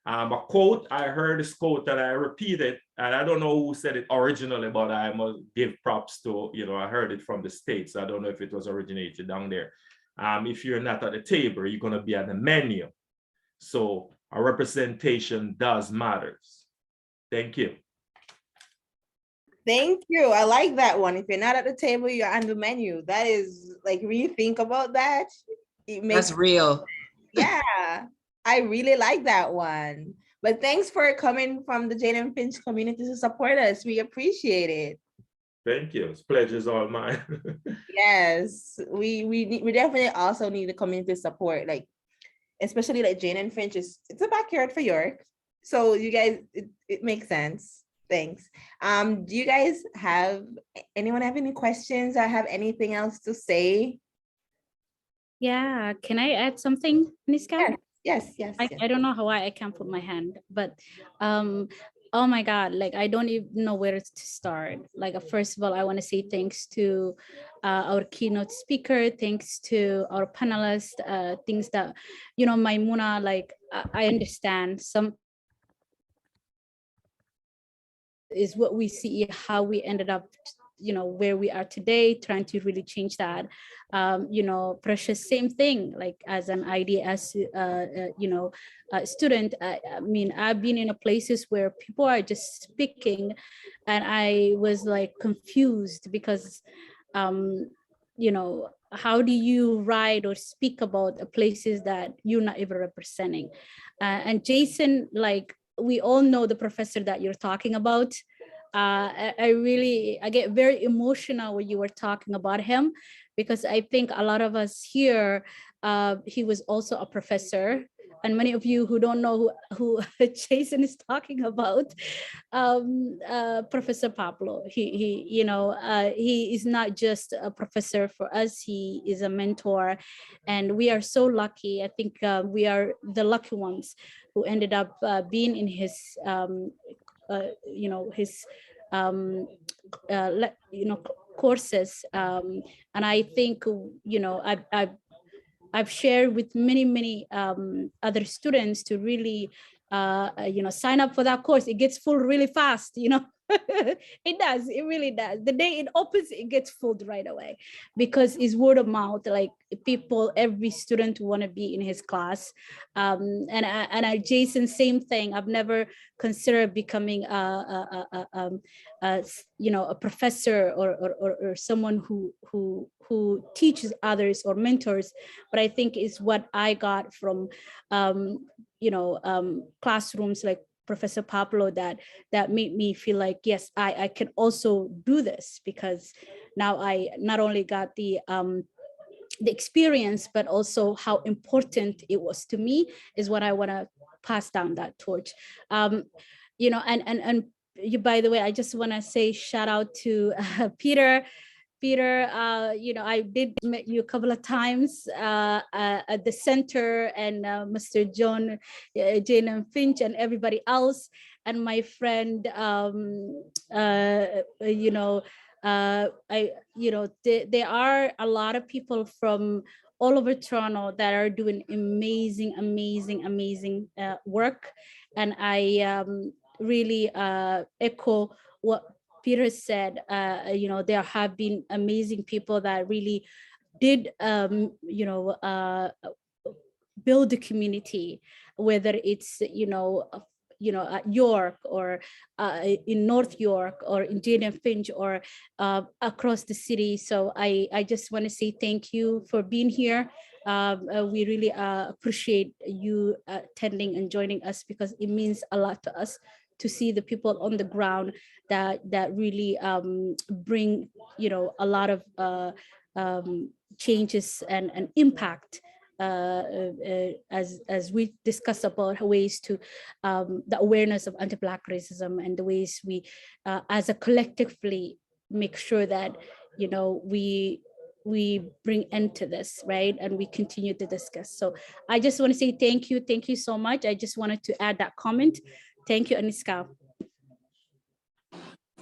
A quote, I heard this quote and I repeat it, and I don't know who said it originally, but I must give props to, I heard it from the States. I don't know if it was originated down there. If you're not at the table, you're going to be at the menu. So a representation does matter. Thank you.
Thank you. I like that one. If you're not at the table, you're on the menu. That is like, really think about that.
That's real.
Yeah, I really like that one. But thanks for coming from the Jaden Finch community to support us. We appreciate it.
Thank you. It's pleasure's all mine.
Yes, we definitely also need the community support, like especially like Jaden Finch it's a backyard for York. So you guys, it makes sense. Thanks. Do you guys anyone have any questions or have anything else to say?
Yeah, can I add something, Niska?
Yes.
I don't know how I can't put my hand, but oh my God, like I don't even know where to start. Like first of all, I want to say thanks to our keynote speaker, thanks to our panelists, things that, Maimuna, like I understand some is what we see, how we ended up, where we are today, trying to really change that. Precious, same thing, like as an IDS, student, I mean, I've been in places where people are just speaking and I was like confused because, how do you write or speak about places that you're not even representing? And Jason, like, we all know the professor that you're talking about. I get very emotional when you were talking about him, because I think a lot of us here, he was also a professor. And many of you who don't know who Jason is talking about, Professor Pablo, he is not just a professor for us, he is a mentor. And we are so lucky. I think we are the lucky ones who ended up being in his, you know, his, you know, courses. And I think, you know, I've shared with many other students to really, you know, sign up for that course. It gets full really fast, you know. It does, it really does. The day it opens, it gets full right away, because it's word of mouth. Like people, every student want to be in his class. Jason, same thing. I've never considered becoming you know, a professor or someone who teaches others or mentors, but I think is what I got from you know, classrooms like Professor Pablo that made me feel like, yes, I can also do this, because now I not only got the experience, but also how important it was to me is what I want to pass down that torch. You know, and you, by the way, I just want to say shout out to Peter. Peter, you know, I did meet you a couple of times at the center, and Mr. John, Jane and Finch, and everybody else, and my friend, you know, you know, there are a lot of people from all over Toronto that are doing amazing work, and I really echo what Peter said. You know, there have been amazing people that really did, you know, build the community, whether it's, you know, at York or in North York or in Jane and Finch or across the city. So I just want to say thank you for being here. We really appreciate you attending and joining us, because it means a lot to us to see the people on the ground that really bring, you know, a lot of changes and impact, as we discuss about ways to the awareness of anti-Black racism, and the ways we as a collectively make sure that, you know, we bring end to this, right? And we continue to discuss. So I just want to say thank you so much. I just wanted to add that comment. Thank you, Aniska.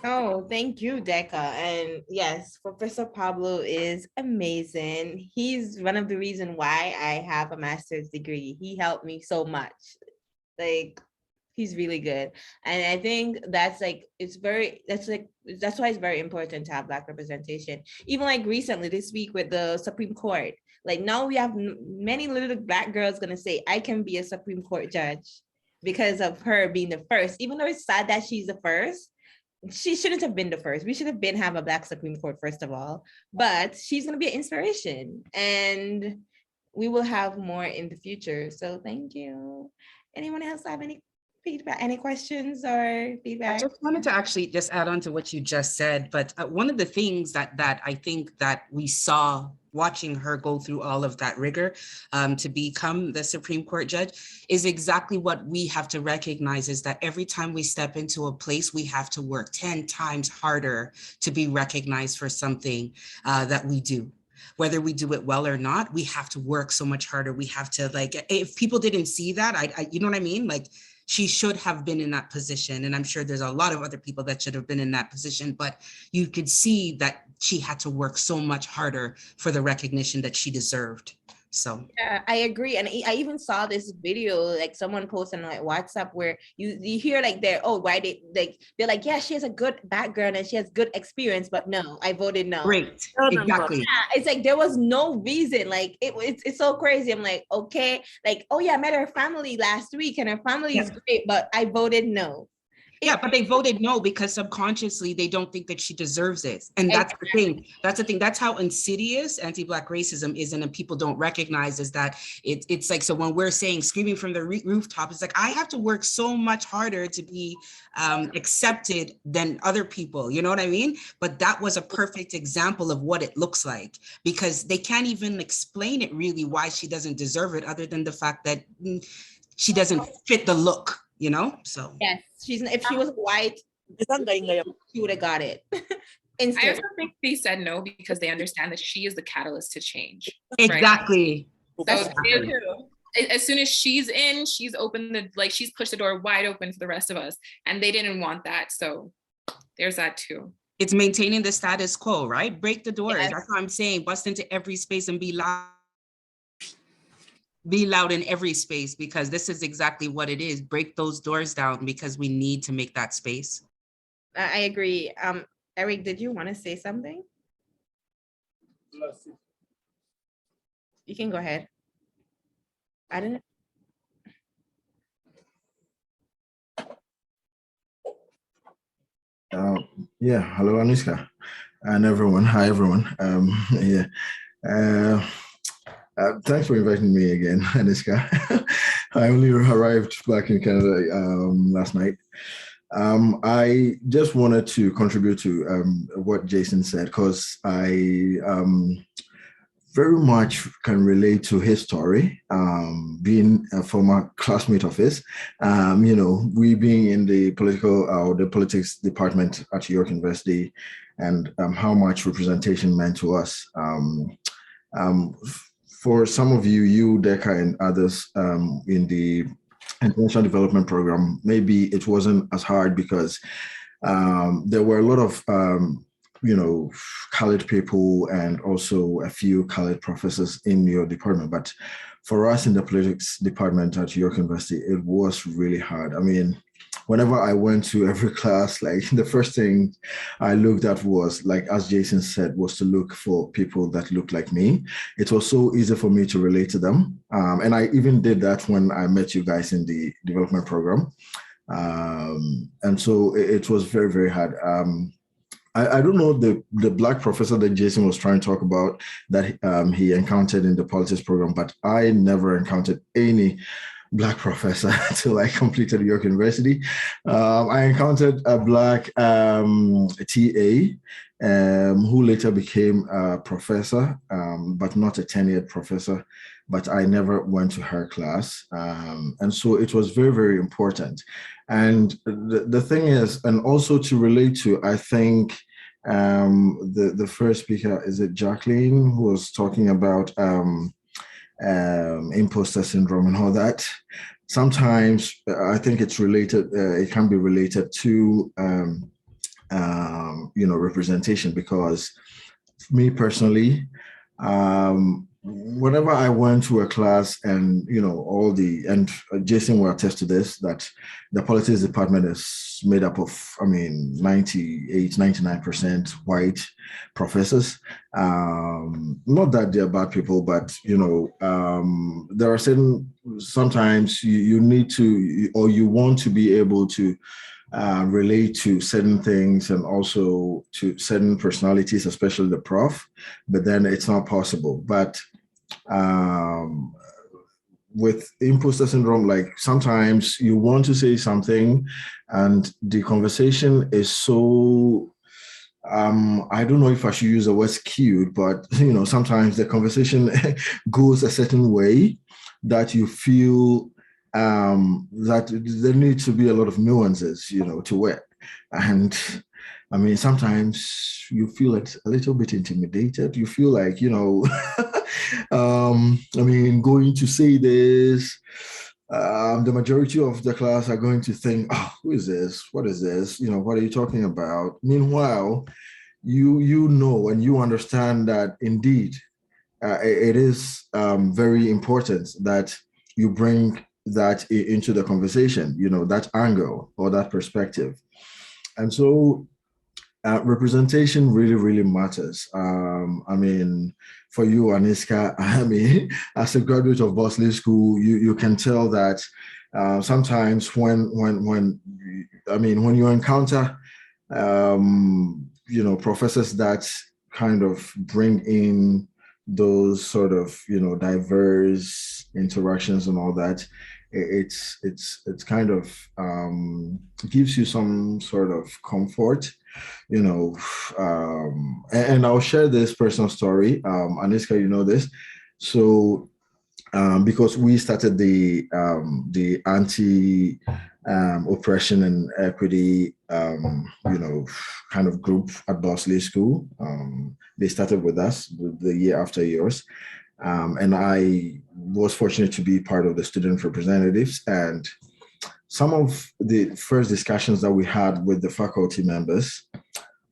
Oh, thank you, Deca. And yes, Professor Pablo is amazing. He's one of the reasons why I have a master's degree. He helped me so much. Like, he's really good. And I think that's like, that's why it's very important to have Black representation. Even like recently this week with the Supreme Court, like now we have many little Black girls gonna say, I can be a Supreme Court judge because of her being the first. Even though it's sad that she's the first, she shouldn't have been the first. We should have been have a Black Supreme Court, first of all, but she's going to be an inspiration, and we will have more in the future. So thank you. Anyone else have any feedback, any questions or feedback?
I just wanted to actually just add on to what you just said, but one of the things that I think that we saw watching her go through all of that rigor to become the Supreme Court judge is exactly what we have to recognize, is that every time we step into a place, we have to work 10 times harder to be recognized for something that we do. Whether we do it well or not, we have to work so much harder. We have to, like, if people didn't see that, you know what I mean? Like, she should have been in that position. And I'm sure there's a lot of other people that should have been in that position, but you could see that she had to work so much harder for the recognition that she deserved. So
yeah, I agree. And I even saw this video, like someone posted on like WhatsApp, where you hear like they're like, yeah, she has a good background and she has good experience, but no, I voted no.
Great, exactly.
Yeah, it's like there was no reason. Like it's so crazy. I'm like, okay, like, oh yeah, I met her family last week and her family is great, but I voted no.
Yeah, but they voted no because subconsciously they don't think that she deserves it. And that's the thing. That's the thing. That's how insidious anti-Black racism is, and people don't recognize is that it's like, so when we're saying screaming from the rooftop, it's like, I have to work so much harder to be accepted than other people, you know what I mean? But that was a perfect example of what it looks like, because they can't even explain it really why she doesn't deserve it, other than the fact that she doesn't fit the look. You know, so
yes, if she was white, she would have got it.
I also think they said no because they understand that she is the catalyst to change.
Exactly.
Right? So as soon as she's in, she's opened she's pushed the door wide open for the rest of us, and they didn't want that. So there's that too.
It's maintaining the status quo, right? Break the doors.
Yes.
That's what I'm saying. Bust into every space and be loud. Be loud in every space, because this is exactly what it is. Break those doors down, because we need to make that space.
I agree. Eric, did you want to say something? You can go ahead. I didn't.
Yeah, hello, Aniska, and everyone. Hi, everyone. Thanks for inviting me again, Aniska. I only arrived back in Canada last night. I just wanted to contribute to what Jason said, because I very much can relate to his story, being a former classmate of his. We being in the politics department at York University, and how much representation meant to us. For some of you, Deca and others in the international development program, maybe it wasn't as hard, because there were a lot of colored people and also a few colored professors in your department. But for us in the politics department at York University, it was really hard. I mean, whenever I went to every class, like the first thing I looked at was, like, as Jason said, was to look for people that looked like me. It was so easy for me to relate to them. And I even did that when I met you guys in the development program. And so it was very, very hard. I don't know the Black professor that Jason was trying to talk about that he encountered in the politics program, but I never encountered any Black professor until I completed York University. I encountered a Black TA who later became a professor, but not a tenured professor, but I never went to her class. And so it was very, very important. And the thing is, and also to relate to, I think the first speaker, is it Jacqueline, who was talking about imposter syndrome and all that. Sometimes I think it's related, it can be related to, representation, because me personally, whenever I went to a class and, and Jason will attest to this, that the politics department is made up of, 98, 99% white professors. Not that they're bad people, but, there are certain, sometimes you need to, or you want to be able to relate to certain things and also to certain personalities, especially the prof, but then it's not possible. But with imposter syndrome, like sometimes you want to say something and the conversation is so, I don't know if I should use the word skewed, but sometimes the conversation goes a certain way that you feel that there needs to be a lot of nuances, to it. And sometimes you feel a little bit intimidated. You feel like, going to say this, the majority of the class are going to think, oh, who is this? What is this? What are you talking about? Meanwhile, you know, and you understand that indeed, it is very important that you bring that into the conversation, that angle or that perspective. And so representation really, really matters. For you, Aniska, as a graduate of Bosley School, you can tell that sometimes when you encounter, professors that kind of bring in those sort of, diverse interactions and all that, it's kind of gives you some sort of comfort, and I'll share this personal story. Aniska, this. So because we started the anti oppression and equity kind of group at Bosley School. They started with us the year after yours. And I was fortunate to be part of the student representatives. And some of the first discussions that we had with the faculty members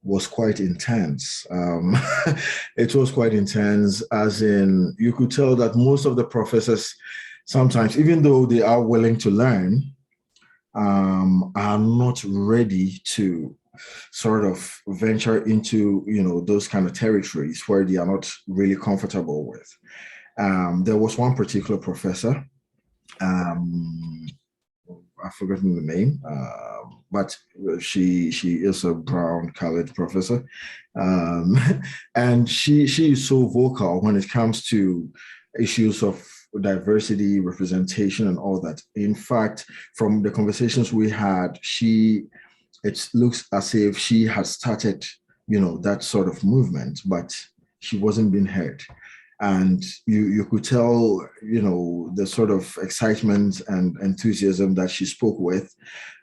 was quite intense. It was quite intense, as in you could tell that most of the professors sometimes, even though they are willing to learn, are not ready to sort of venture into, those kind of territories where they are not really comfortable with. There was one particular professor, I've forgotten the name, but she is a brown colored professor, and she is so vocal when it comes to issues of diversity, representation, and all that. In fact, from the conversations we had, it looks as if she has started, that sort of movement, but she wasn't being heard. And you could tell, the sort of excitement and enthusiasm that she spoke with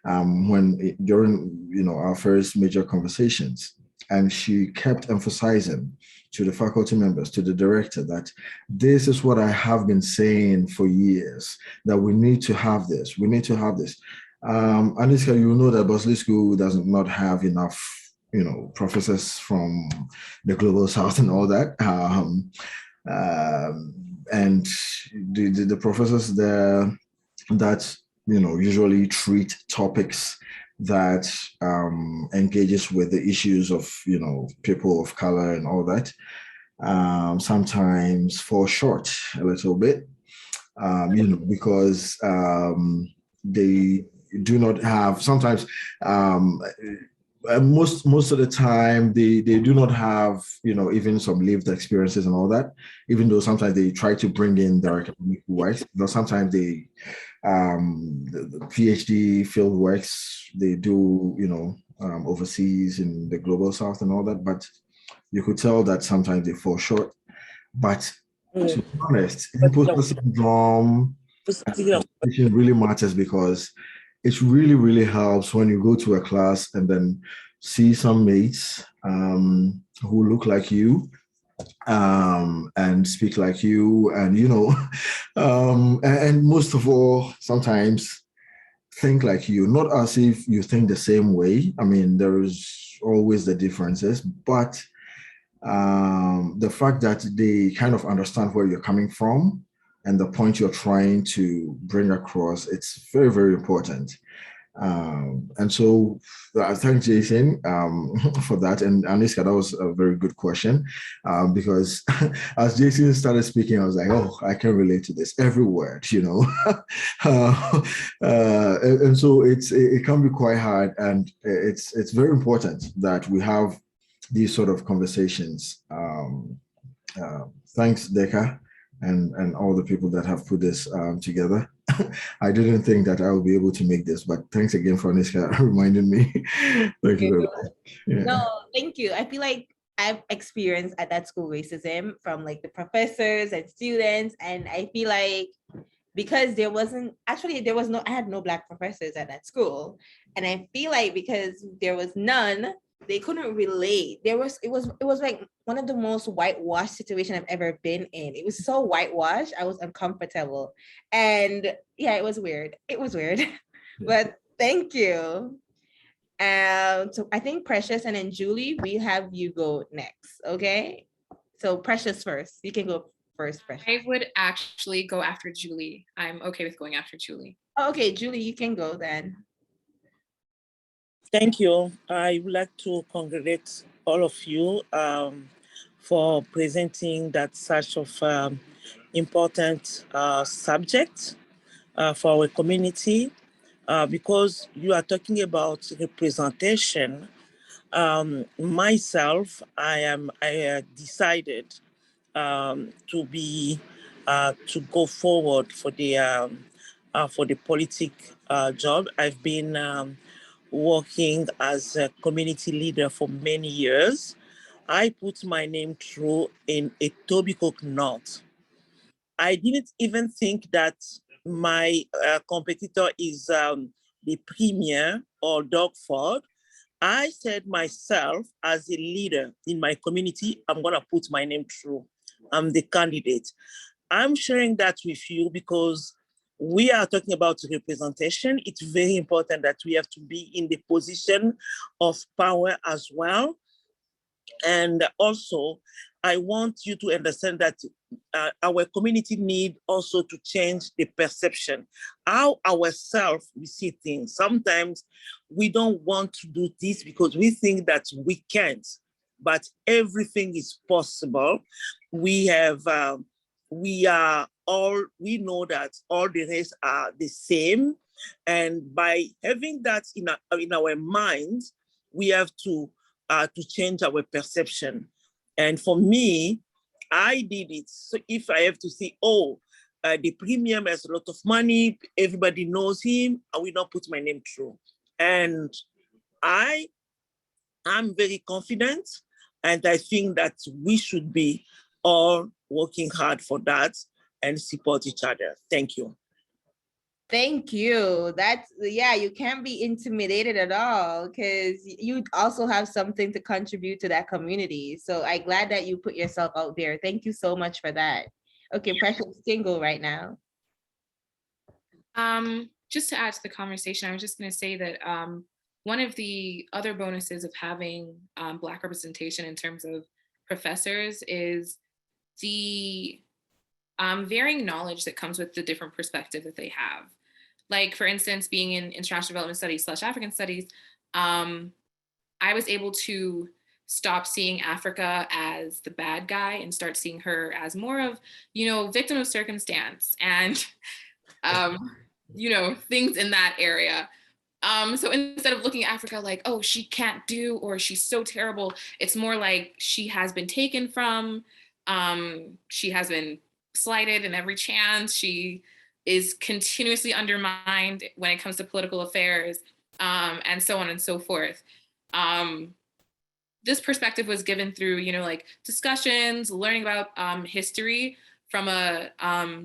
during, our first major conversations. And she kept emphasizing to the faculty members, to the director, that this is what I have been saying for years, that we need to have this. We need to have this. Aniska, you know that Bosley School does not have enough, professors from the Global South and all that. And the professors there that usually treat topics that engages with the issues of people of color and all that sometimes fall short a little bit, because they do not have sometimes. Most of the time they do not have even some lived experiences and all that, even though sometimes they try to bring in their academic works. Sometimes they the PhD field works they do overseas in the Global South and all that, but you could tell that sometimes they fall short. But to be honest, imposter syndrome really matters, because it really, really helps when you go to a class and then see some mates who look like you and speak like you, and and most of all, sometimes think like you, not as if you think the same way. I mean, there is always the differences, but the fact that they kind of understand where you're coming from and the point you're trying to bring across, it's very, very important. And so I thank Jason for that. And Aniska, that was a very good question, because as Jason started speaking, I was like, oh, I can relate to this, every word, and so it can be quite hard, and it's very important that we have these sort of conversations. Thanks, Deka, and all the people that have put this together. I didn't think that I would be able to make this, but thanks again for Aniska reminding me. Thank you very much. Yeah.
No, thank you. I feel like I've experienced at that school racism from like the professors and students, and I feel like because I had no Black professors at that school, and I feel like because there was none, they couldn't relate. It was like one of the most whitewashed situations I've ever been in. It was so whitewashed, I was uncomfortable. And yeah, it was weird. But thank you. So I think Precious and then Julie, we have you go next, okay? So Precious first. You can go first, Precious.
I would actually go after Julie. I'm okay with going after Julie.
Oh, okay, Julie, you can go then.
Thank you. I would like to congratulate all of you for presenting that such of important subject for our community, because you are talking about representation. Myself, I decided to go forward for the political job. I've been working as a community leader for many years. I put my name through in Etobicoke North. I didn't even think that my competitor is the Premier or Doug Ford. I said myself, as a leader in my community, I'm gonna put my name through. the candidate. I'm sharing that with you because we are talking about representation. It's very important that we have to be in the position of power as well. And also, I want you to understand that our community need also to change the perception, how ourselves we see things. Sometimes we don't want to do this because we think that we can't, but everything is possible. We know that all the races are the same. And by having that in our minds, we have to change our perception. And for me, I did it. So if I have to say, the premium has a lot of money, everybody knows him, I will not put my name through. And I'm very confident, and I think that we should be all working hard for that and support each other. Thank you.
Thank you. You can't be intimidated at all because you also have something to contribute to that community. So I'm glad that you put yourself out there. Thank you so much for that. Okay, Precious Single right now.
Just to add to the conversation, I was just going to say that one of the other bonuses of having Black representation in terms of professors is the varying knowledge that comes with the different perspective that they have. Like, for instance, being in international development studies / African studies, I was able to stop seeing Africa as the bad guy and start seeing her as more of, victim of circumstance and, things in that area. So instead of looking at Africa like, oh, she can't do, or she's so terrible, it's more like she has been taken from, she has been slighted in every chance, she is continuously undermined when it comes to political affairs, and so on and so forth. This perspective was given through, discussions, learning about history from a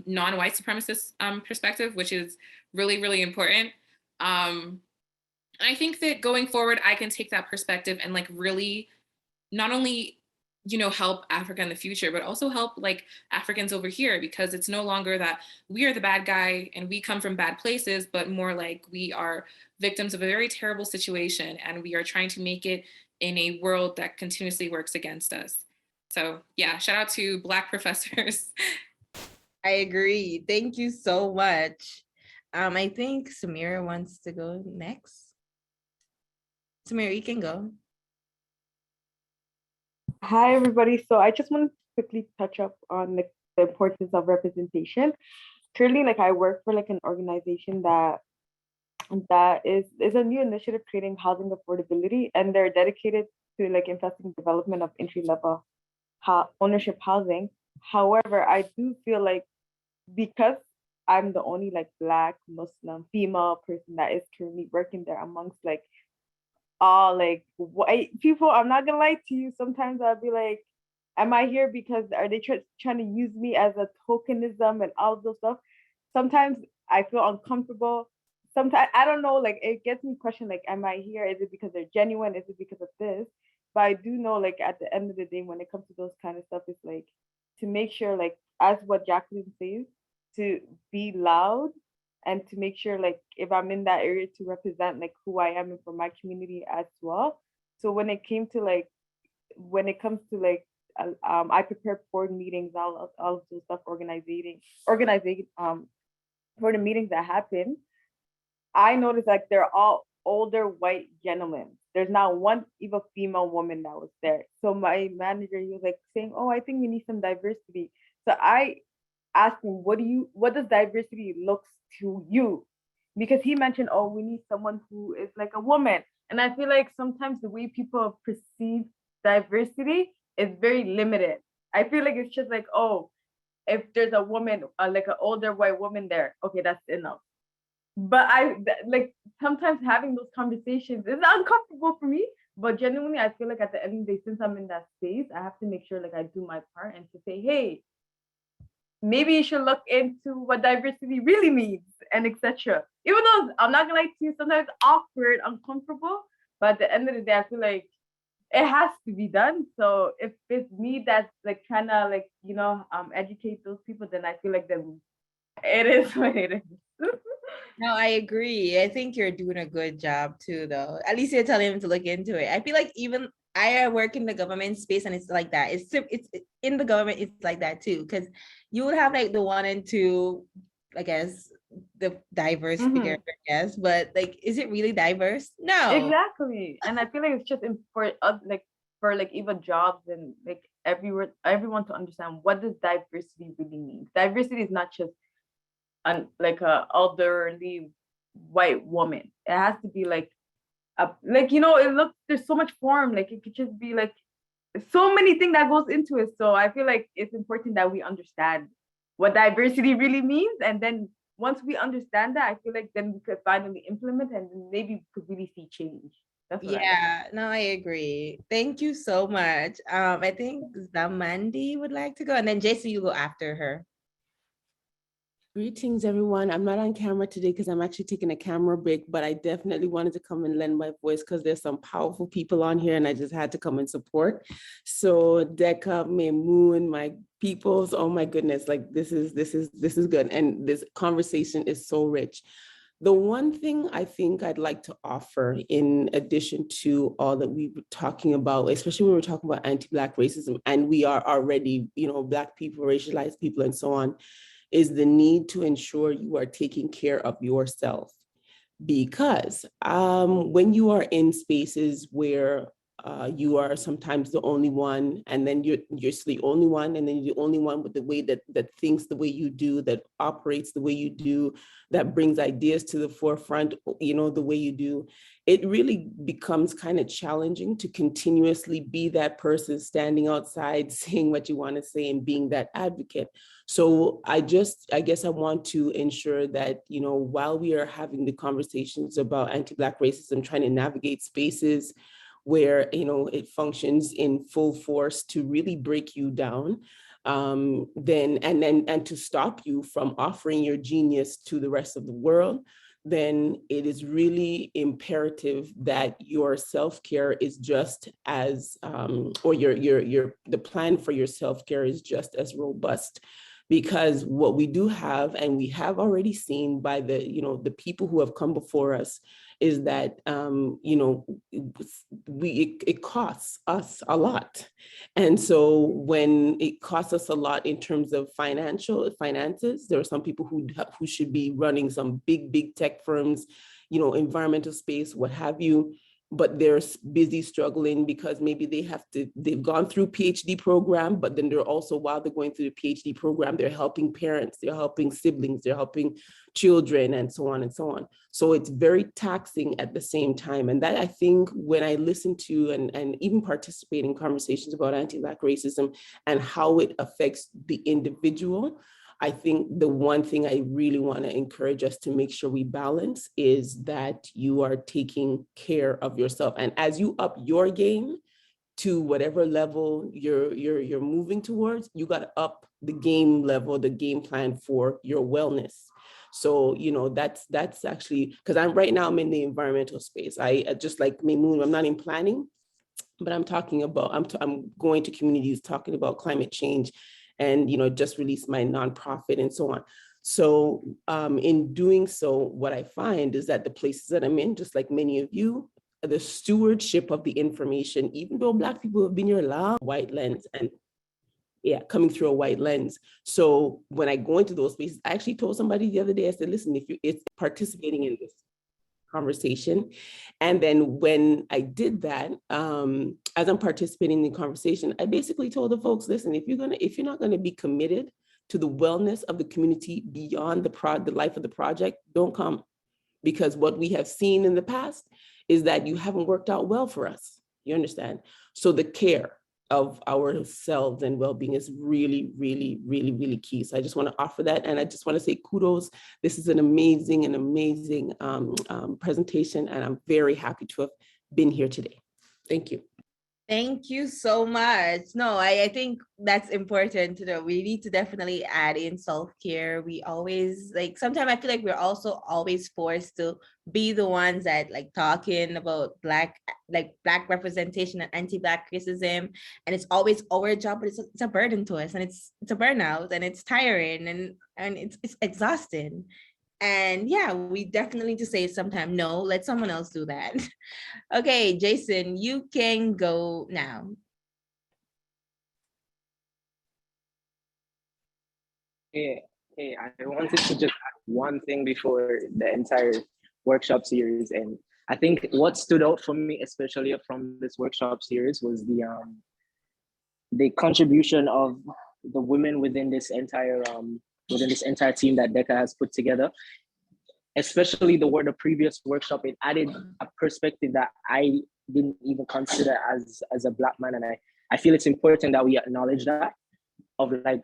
non-white supremacist perspective, which is really, really important. I think that going forward, I can take that perspective and really not only help Africa in the future, but also help Africans over here, because it's no longer that we are the bad guy and we come from bad places, but more like we are victims of a very terrible situation and we are trying to make it in a world that continuously works against us. So yeah, shout out to Black professors.
I agree. Thank you so much. I think Samira wants to go next. Samira, you can go.
Hi, everybody. So I just wanted to quickly touch up on the importance of representation. Currently, I work for an organization that is a new initiative creating housing affordability, and they're dedicated to investing in development of entry-level ownership housing. However, I do feel because I'm the only Black Muslim female person that is currently working there amongst all white people, I'm not gonna lie to you, sometimes I'll be like, am I here because are they trying to use me as a tokenism and all of those stuff? Sometimes I feel uncomfortable. Sometimes I don't know, it gets me questioned, am I here? Is it because they're genuine? Is it because of this? But I do know at the end of the day, when it comes to those kind of stuff, it's to make sure as what Jacqueline says, to be loud and to make sure if I'm in that area to represent who I am and for my community as well. So when it comes to I prepare board meetings, all of those stuff, organizing for the meetings that happen. I noticed they're all older white gentlemen. There's not one even female woman that was there. So my manager, he was saying, oh, I think we need some diversity. So I asked him, what does diversity look to you? Because he mentioned, oh, we need someone who is a woman. And I feel sometimes the way people perceive diversity is very limited. I feel it's just oh, if there's a woman, an older white woman there, okay, that's enough. But I sometimes having those conversations is uncomfortable for me. But genuinely, I feel at the end of the day, since I'm in that space, I have to make sure I do my part and to say, hey, maybe you should look into what diversity really means and etc. Even though I'm not gonna lie to you, sometimes awkward, uncomfortable, but at the end of the day, I feel it has to be done. So if it's me that's like trying to like, educate those people, then I feel like then it is what it is.
No, I agree. I think you're doing a good job too, though. At least you're telling him to look into it. I feel like even I work in the government space and it's like that. It's in the government, it's like that too. Because you would have like the 1 and 2, I guess, the diverse figure, I guess, but like, is it really diverse? No.
Exactly. And I feel like it's just for like even jobs and like everyone to understand what does diversity really mean. Diversity is not just like a elderly white woman. It has to be like there's so much form. Like it could just be like so many things that goes into it. So I feel like it's important that we understand what diversity really means, and then once we understand that, I feel like then we could finally implement, and then maybe we could really see change. That's what
No, I agree. Thank you so much. I think Zamandi would like to go, and then Jason, you go after her.
Greetings, everyone. I'm not on camera today because I'm actually taking a camera break, but I definitely wanted to come and lend my voice because there's some powerful people on here and I just had to come and support. So Deka, Maymoon, my peoples, oh my goodness, like this is good. And this conversation is so rich. The one thing I think I'd like to offer in addition to all that we were talking about, especially when we're talking about anti-Black racism, and we are already, Black people, racialized people and so on, is the need to ensure you are taking care of yourself. Because when you are in spaces where you are sometimes the only one, and then you're the only one, and then you're the only one with the way that thinks the way you do, that operates the way you do, that brings ideas to the forefront, the way you do, it really becomes kind of challenging to continuously be that person standing outside, saying what you want to say and being that advocate. So I guess I want to ensure that, while we are having the conversations about anti-Black racism, trying to navigate spaces where, it functions in full force to really break you down, and to stop you from offering your genius to the rest of the world, then it is really imperative that your self-care is just as, or the plan for your self-care is just as robust. Because what we do have, and we have already seen by the people who have come before us, is that it costs us a lot. And so when it costs us a lot in terms of finances, there are some people who should be running some big tech firms, environmental space, what have you, but they're busy struggling because maybe they've gone through PhD program, but then they're also, while they're going through the PhD program, they're helping parents, they're helping siblings, they're helping children, and so on and so on. So it's very taxing at the same time. And that, I think, when I listen to and even participate in conversations about anti-Black racism and how it affects the individual, I think the one thing I really want to encourage us to make sure we balance is that you are taking care of yourself. And as you up your game to whatever level you're moving towards, you got to up the game level, the game plan for your wellness. So, that's actually, because I'm in the environmental space. I just like Maymoon, I'm not in planning, but I'm talking about, I'm going to communities talking about climate change, and just released my nonprofit and so on. So in doing so, what I find is that the places that I'm in, just like many of you, the stewardship of the information, even though Black people have been here long, white lens, and coming through a white lens. So when I go into those spaces, I actually told somebody the other day, I said, listen, it's participating in this conversation. And then when I did that, as I'm participating in the conversation, I basically told the folks, listen, if you're not going to be committed to the wellness of the community beyond the life of the project, don't come. Because what we have seen in the past is that you haven't worked out well for us. You understand? So the care of ourselves and well-being is really, really, really, really key. So I just want to offer that. And I just want to say kudos. This is an amazing presentation. And I'm very happy to have been here today. Thank you.
Thank you so much. No, I think that's important to know. We need to definitely add in self-care. We always like sometimes I feel like we're also always forced to be the ones that like talking about black representation and anti-black racism. And it's always our job, but it's a burden to us, and it's a burnout, and it's tiring, and it's exhausting. And yeah, we definitely need to say sometimes, no, let someone else do that. Okay, Jason, you can go now.
Hey, I wanted to just add one thing before the entire workshop series. And I think what stood out for me, especially from this workshop series, was the contribution of the women within this entire team that DECA has put together. Especially the previous workshop, it added a perspective that I didn't even consider as a Black man. And I feel it's important that we acknowledge that, of like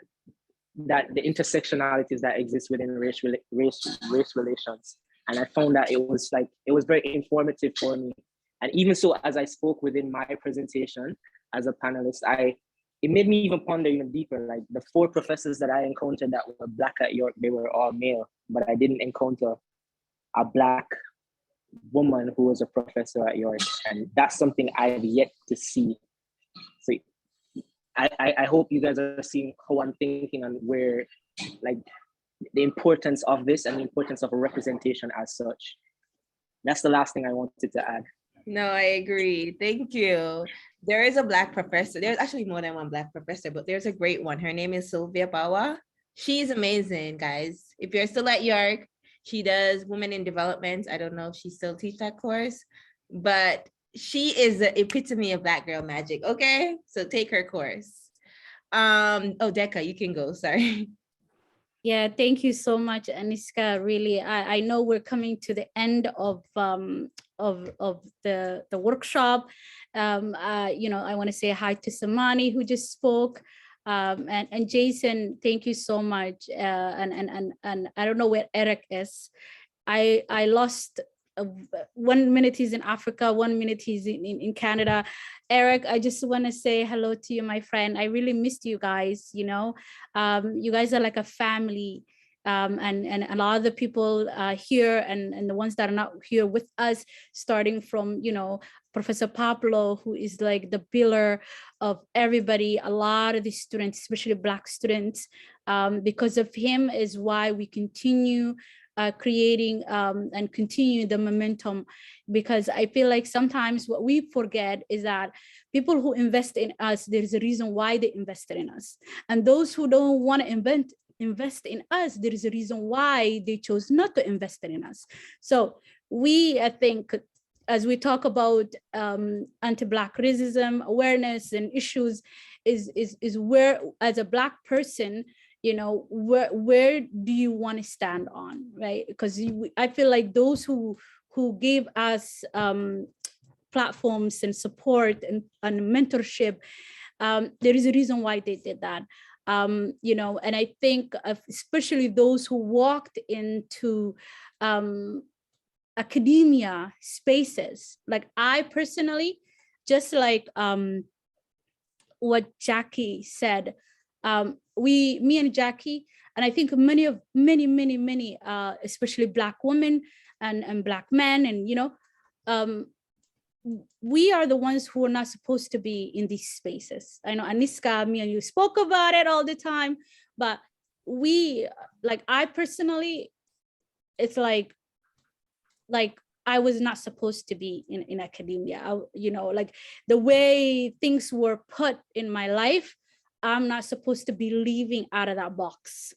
that the intersectionalities that exist within race relations. And I found that it was very informative for me. And even so, as I spoke within my presentation as a panelist, it made me even ponder even deeper. Like the 4 professors that I encountered that were Black at York, they were all male, but I didn't encounter a Black woman who was a professor at York. And that's something I've yet to see. So I hope you guys are seeing how I'm thinking and where, like, the importance of this and the importance of a representation as such. That's the last thing I wanted to add.
No, I agree. Thank you. There is a Black professor. There's actually more than one Black professor, but there's a great one. Her name is Sylvia Bawa. She's amazing, guys. If you're still at York, she does Women in Development. I don't know if she still teaches that course, but she is the epitome of Black girl magic. Okay, so take her course. Oh, Deca, you can go. Sorry.
Yeah, thank you so much, Aniska. Really, I know we're coming to the end of the workshop. I want to say hi to Samani, who just spoke. And Jason, thank you so much. And I don't know where Eric is. I lost 1 minute he's in Africa, 1 minute he's in Canada. Eric, I just want to say hello to you, my friend. I really missed you guys. You guys are like a family. And a lot of the people here and the ones that are not here with us, starting from, Professor Pablo, who is like the pillar of everybody, a lot of the students, especially Black students, because of him is why we continue creating and continue the momentum, because I feel like sometimes what we forget is that people who invest in us, there's a reason why they invested in us. And those who don't want to invest in us, there is a reason why they chose not to invest in us. So I think, as we talk about anti-Black racism, awareness and issues, is where, as a Black person, where do you want to stand on, right? Because I feel like those who gave us platforms and support and mentorship, there is a reason why they did that. And I think especially those who walked into academia spaces, like I personally, just like what Jackie said, me and Jackie, and I think many, especially Black women and Black men, and we are the ones who are not supposed to be in these spaces. I know Aniska, me and you spoke about it all the time, but I personally, it's like I was not supposed to be in academia. Like the way things were put in my life, I'm not supposed to be living out of that box.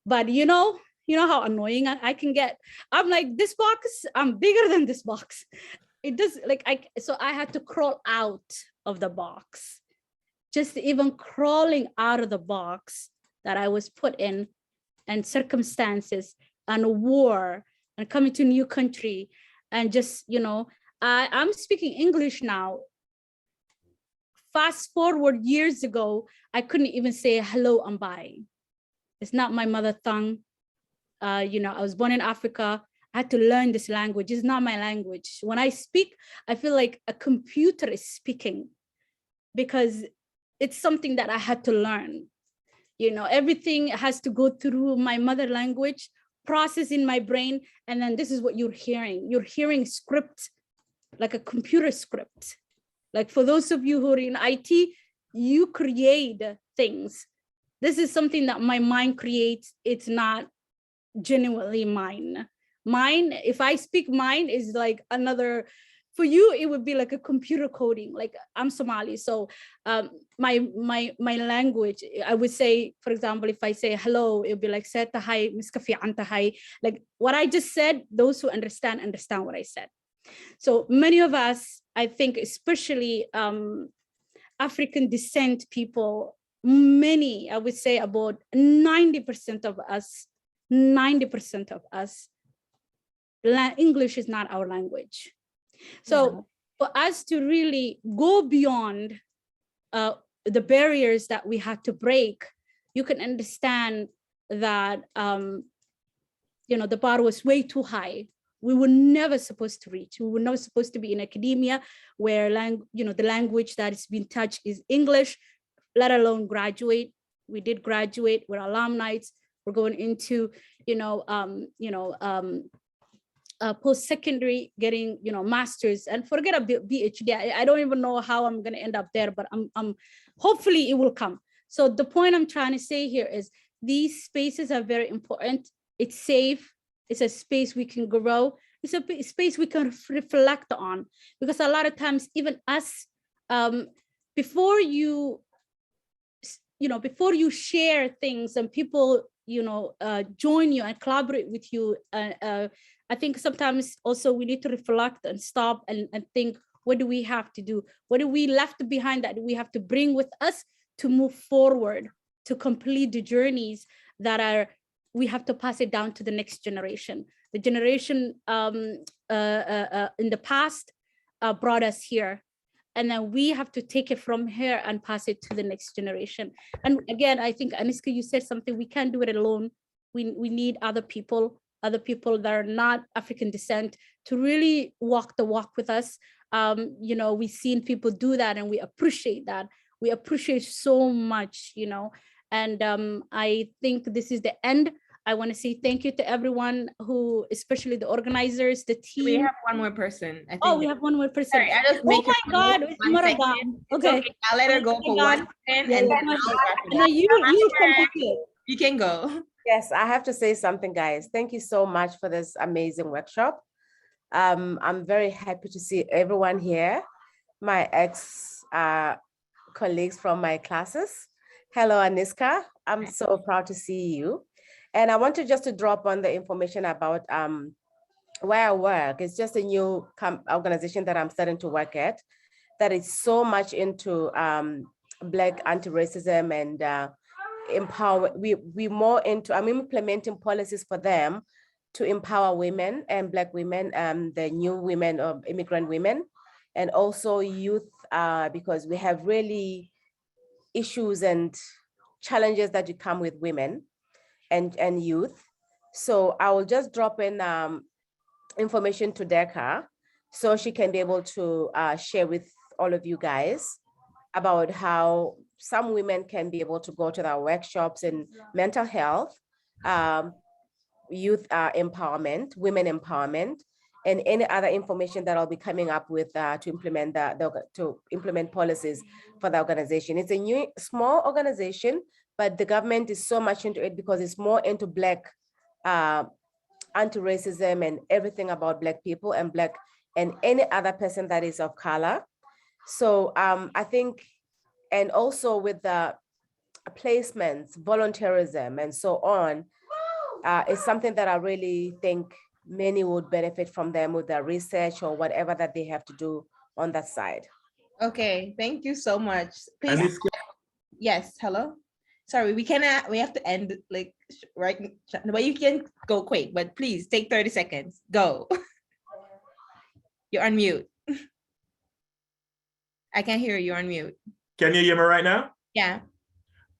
But you know how annoying I can get. I'm like, this box, I'm bigger than this box. It does, so I had to crawl out of the box. Just even crawling out of the box that I was put in, and circumstances and war and coming to a new country, and just, I'm speaking English now. Fast forward years ago, I couldn't even say hello and bye. It's not my mother tongue. I was born in Africa. I had to learn this language. It's not my language. When I speak, I feel like a computer is speaking. because it's something that I had to learn. You know, everything has to go through my mother language, process in my brain, and then this is what you're hearing. You're hearing script, like a computer script. Like for those of you who are in IT, you create things. This is something that my mind creates. It's not genuinely mine. Mine, if I speak mine, is like another, for you, it would be like a computer coding. Like I'm Somali, so my language, I would say, for example, if I say hello, it would be like "Seta hai, miska fi'anta hai." Like what I just said, those who understand what I said. So many of us, I think, especially African descent people, many, I would say about 90% of us, English is not our language. So for us to really go beyond the barriers that we had to break, you can understand that, you know, the bar was way too high. We were never supposed to reach. We were never supposed to be in academia where the language that is being touched is English, let alone graduate. We did graduate. We're alumni. We're going into, post-secondary, getting, masters, and forget a PhD. I don't even know how I'm going to end up there, but I'm hopefully it will come. So the point I'm trying to say here is these spaces are very important. It's safe. It's a space we can grow. It's a space we can reflect on, because a lot of times, even us, before you share things and people, join you and collaborate with you, I think sometimes also we need to reflect and stop and think, what do we have to do? What do we left behind that we have to bring with us to move forward, to complete the journeys that we have to pass it down to the next generation. The generation in the past brought us here, and then we have to take it from here and pass it to the next generation. And again, I think, Aniska, you said something, we can't do it alone. We need other people that are not African descent to really walk the walk with us. We've seen people do that, and we appreciate that. We appreciate so much, and I think this is the end. I want to say thank you to everyone who, especially the organizers, the team.
We have one more person. I think.
Oh, we have one more person.
Sorry, I just make
oh my God, it's Maradan. Okay.
I'll let her go for 1 second, and then you can go.
Yes, I have to say something, guys. Thank you so much for this amazing workshop. I'm very happy to see everyone here, my ex-colleagues from my classes. Hello, Aniska. I'm so proud to see you. And I wanted just to drop on the information about where I work. It's just a new organization that I'm starting to work at that is so much into Black anti-racism and empower. We more into, I'm implementing policies for them to empower women and Black women, the new women, immigrant women, and also youth, because we have really issues and challenges that come with women and youth. So I will just drop in information to Deka so she can be able to share with all of you guys about how some women can be able to go to our workshops in mental health, youth empowerment, women empowerment, and any other information that I'll be coming up with to implement policies for the organization. It's a new small organization, but the government is so much into it because it's more into Black anti-racism and everything about Black people and Black and any other person that is of color. So I think, and also with the placements, volunteerism, and so on, it's something that I really think many would benefit from them with their research or whatever that they have to do on that side.
Okay, thank you so much. Please. Yes, hello. Sorry, we have to end like right, but you can go quick, but please take 30 seconds, go. You're on mute. I can't hear you, you're on mute.
Can you hear me right now?
Yeah.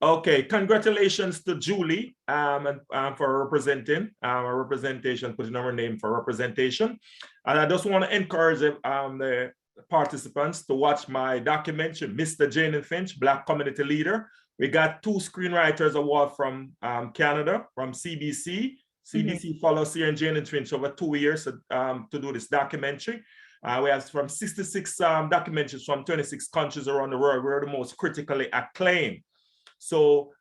Okay, congratulations to Julie for representing our representation, putting our name for representation. And I just want to encourage the participants to watch my documentary, Mr. Jane and Finch, Black Community Leader. We got 2 screenwriters award from Canada, from CBC. CBC follows here in Jane and Finch over 2 years to do this documentary. We have from 66 documentaries from 26 countries around the world. We're the most critically acclaimed. So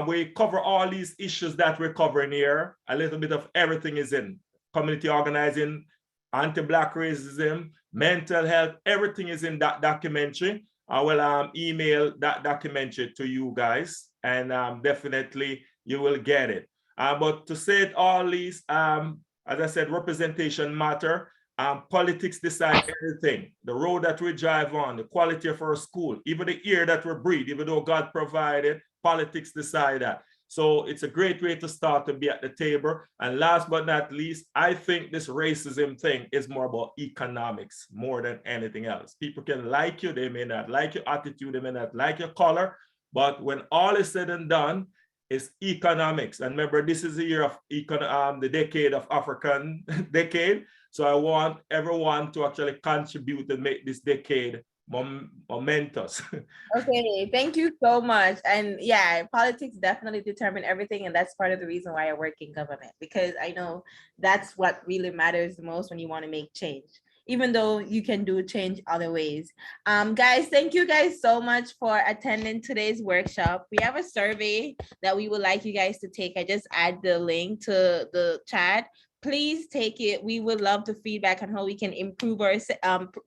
we cover all these issues that we're covering here. A little bit of everything is in community organizing, anti-Black racism, mental health, everything is in that documentary. I will email that documentary to you guys, and definitely you will get it. But to say it all these, as I said, representation matter. Politics decide everything. The road that we drive on, the quality of our school, even the air that we breathe, even though God provided, politics decide that. So it's a great way to start to be at the table. And last but not least, I think this racism thing is more about economics more than anything else. People can like you, they may not like your attitude, they may not like your color, but when all is said and done, it's economics. And remember, this is the year of the decade of African decade. So I want everyone to actually contribute and make this decade momentous.
Okay, thank you so much. And yeah, politics definitely determine everything, and that's part of the reason why I work in government, because I know that's what really matters the most when you want to make change, even though you can do change other ways. Guys, thank you guys so much for attending today's workshop. We have a survey that we would like you guys to take. I just add the link to the chat. Please take it. We would love the feedback on how we can improve our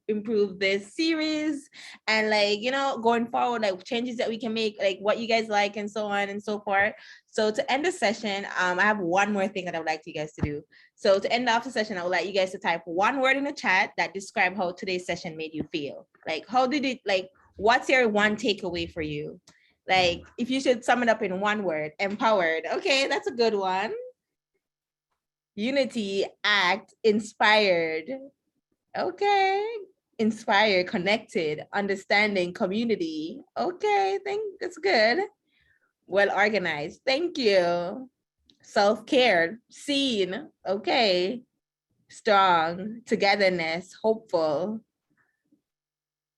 improve this series, and like, you know, going forward, like changes that we can make, like what you guys like and so on and so forth. So to end the session, I have one more thing that I would like you guys to do. So to end off the session, I would like you guys to type one word in the chat that describe how today's session made you feel. Like, how did it, like, what's your one takeaway for you? Like, if you should sum it up in one word, empowered. Okay, that's a good one. Unity, act, inspired. Okay, inspired, connected, understanding, community. Okay, that's good. Well organized, thank you. Self-care, seen, okay. Strong, togetherness, hopeful.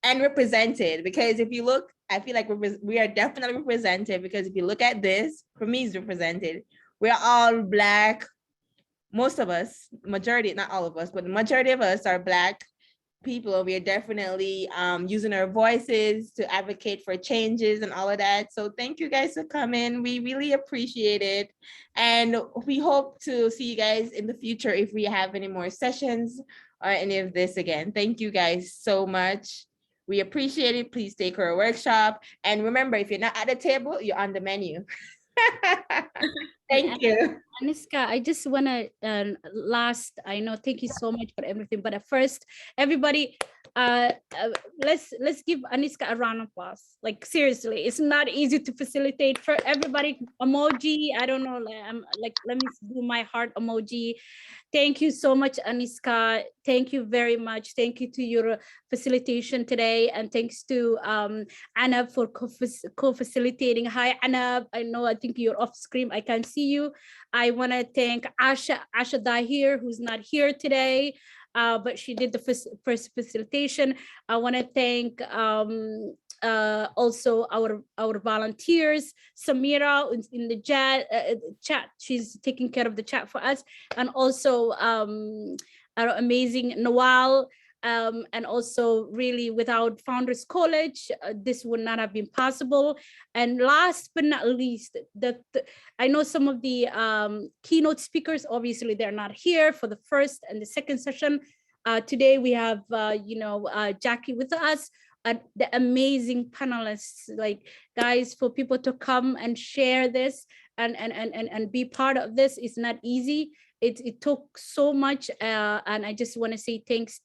And represented, because if you look, I feel like we are definitely represented, because if you look at this, for me it's represented. We're all Black. Most of us, majority, not all of us, but the majority of us are Black people. We are definitely using our voices to advocate for changes and all of that. So thank you guys for coming. We really appreciate it. And we hope to see you guys in the future if we have any more sessions or any of this again. Thank you guys so much. We appreciate it. Please take our workshop. And remember, if you're not at the table, you're on the menu. Thank you.
Aniska, I just want to I know, thank you so much for everything. But at first, everybody, let's give Aniska a round of applause. Like, seriously, it's not easy to facilitate for everybody. Emoji, I don't know, like let me do my heart emoji. Thank you so much, Aniska. Thank you very much. Thank you to your facilitation today. And thanks to Anab for co-facilitating. Hi, Anab. I think you're off screen. I can't see you. I want to thank Asha Dahir, who's not here today, but she did the first facilitation. I want to thank also our volunteers, Samira in the chat. She's taking care of the chat for us, and also our amazing Nawal. And also, really, without Founders College, this would not have been possible. And last but not least, I know some of the keynote speakers, obviously they're not here for the first and the second session. Today we have Jackie with us, the amazing panelists. Like, guys, for people to come and share this and be part of this is not easy. It took so much, and I just want to say thanks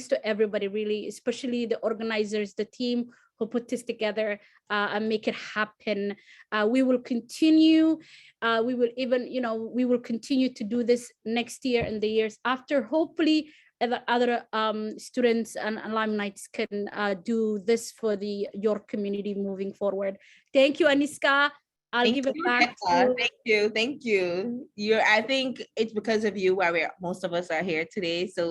to everybody, really, especially the organizers, the team who put this together and make it happen. We will continue. We will continue to do this next year and the years after. Hopefully, other students and alumni can do this for your community moving forward. Thank you, Aniska. I'll give it back to
Thank you. I think it's because of you why most of us are here today. So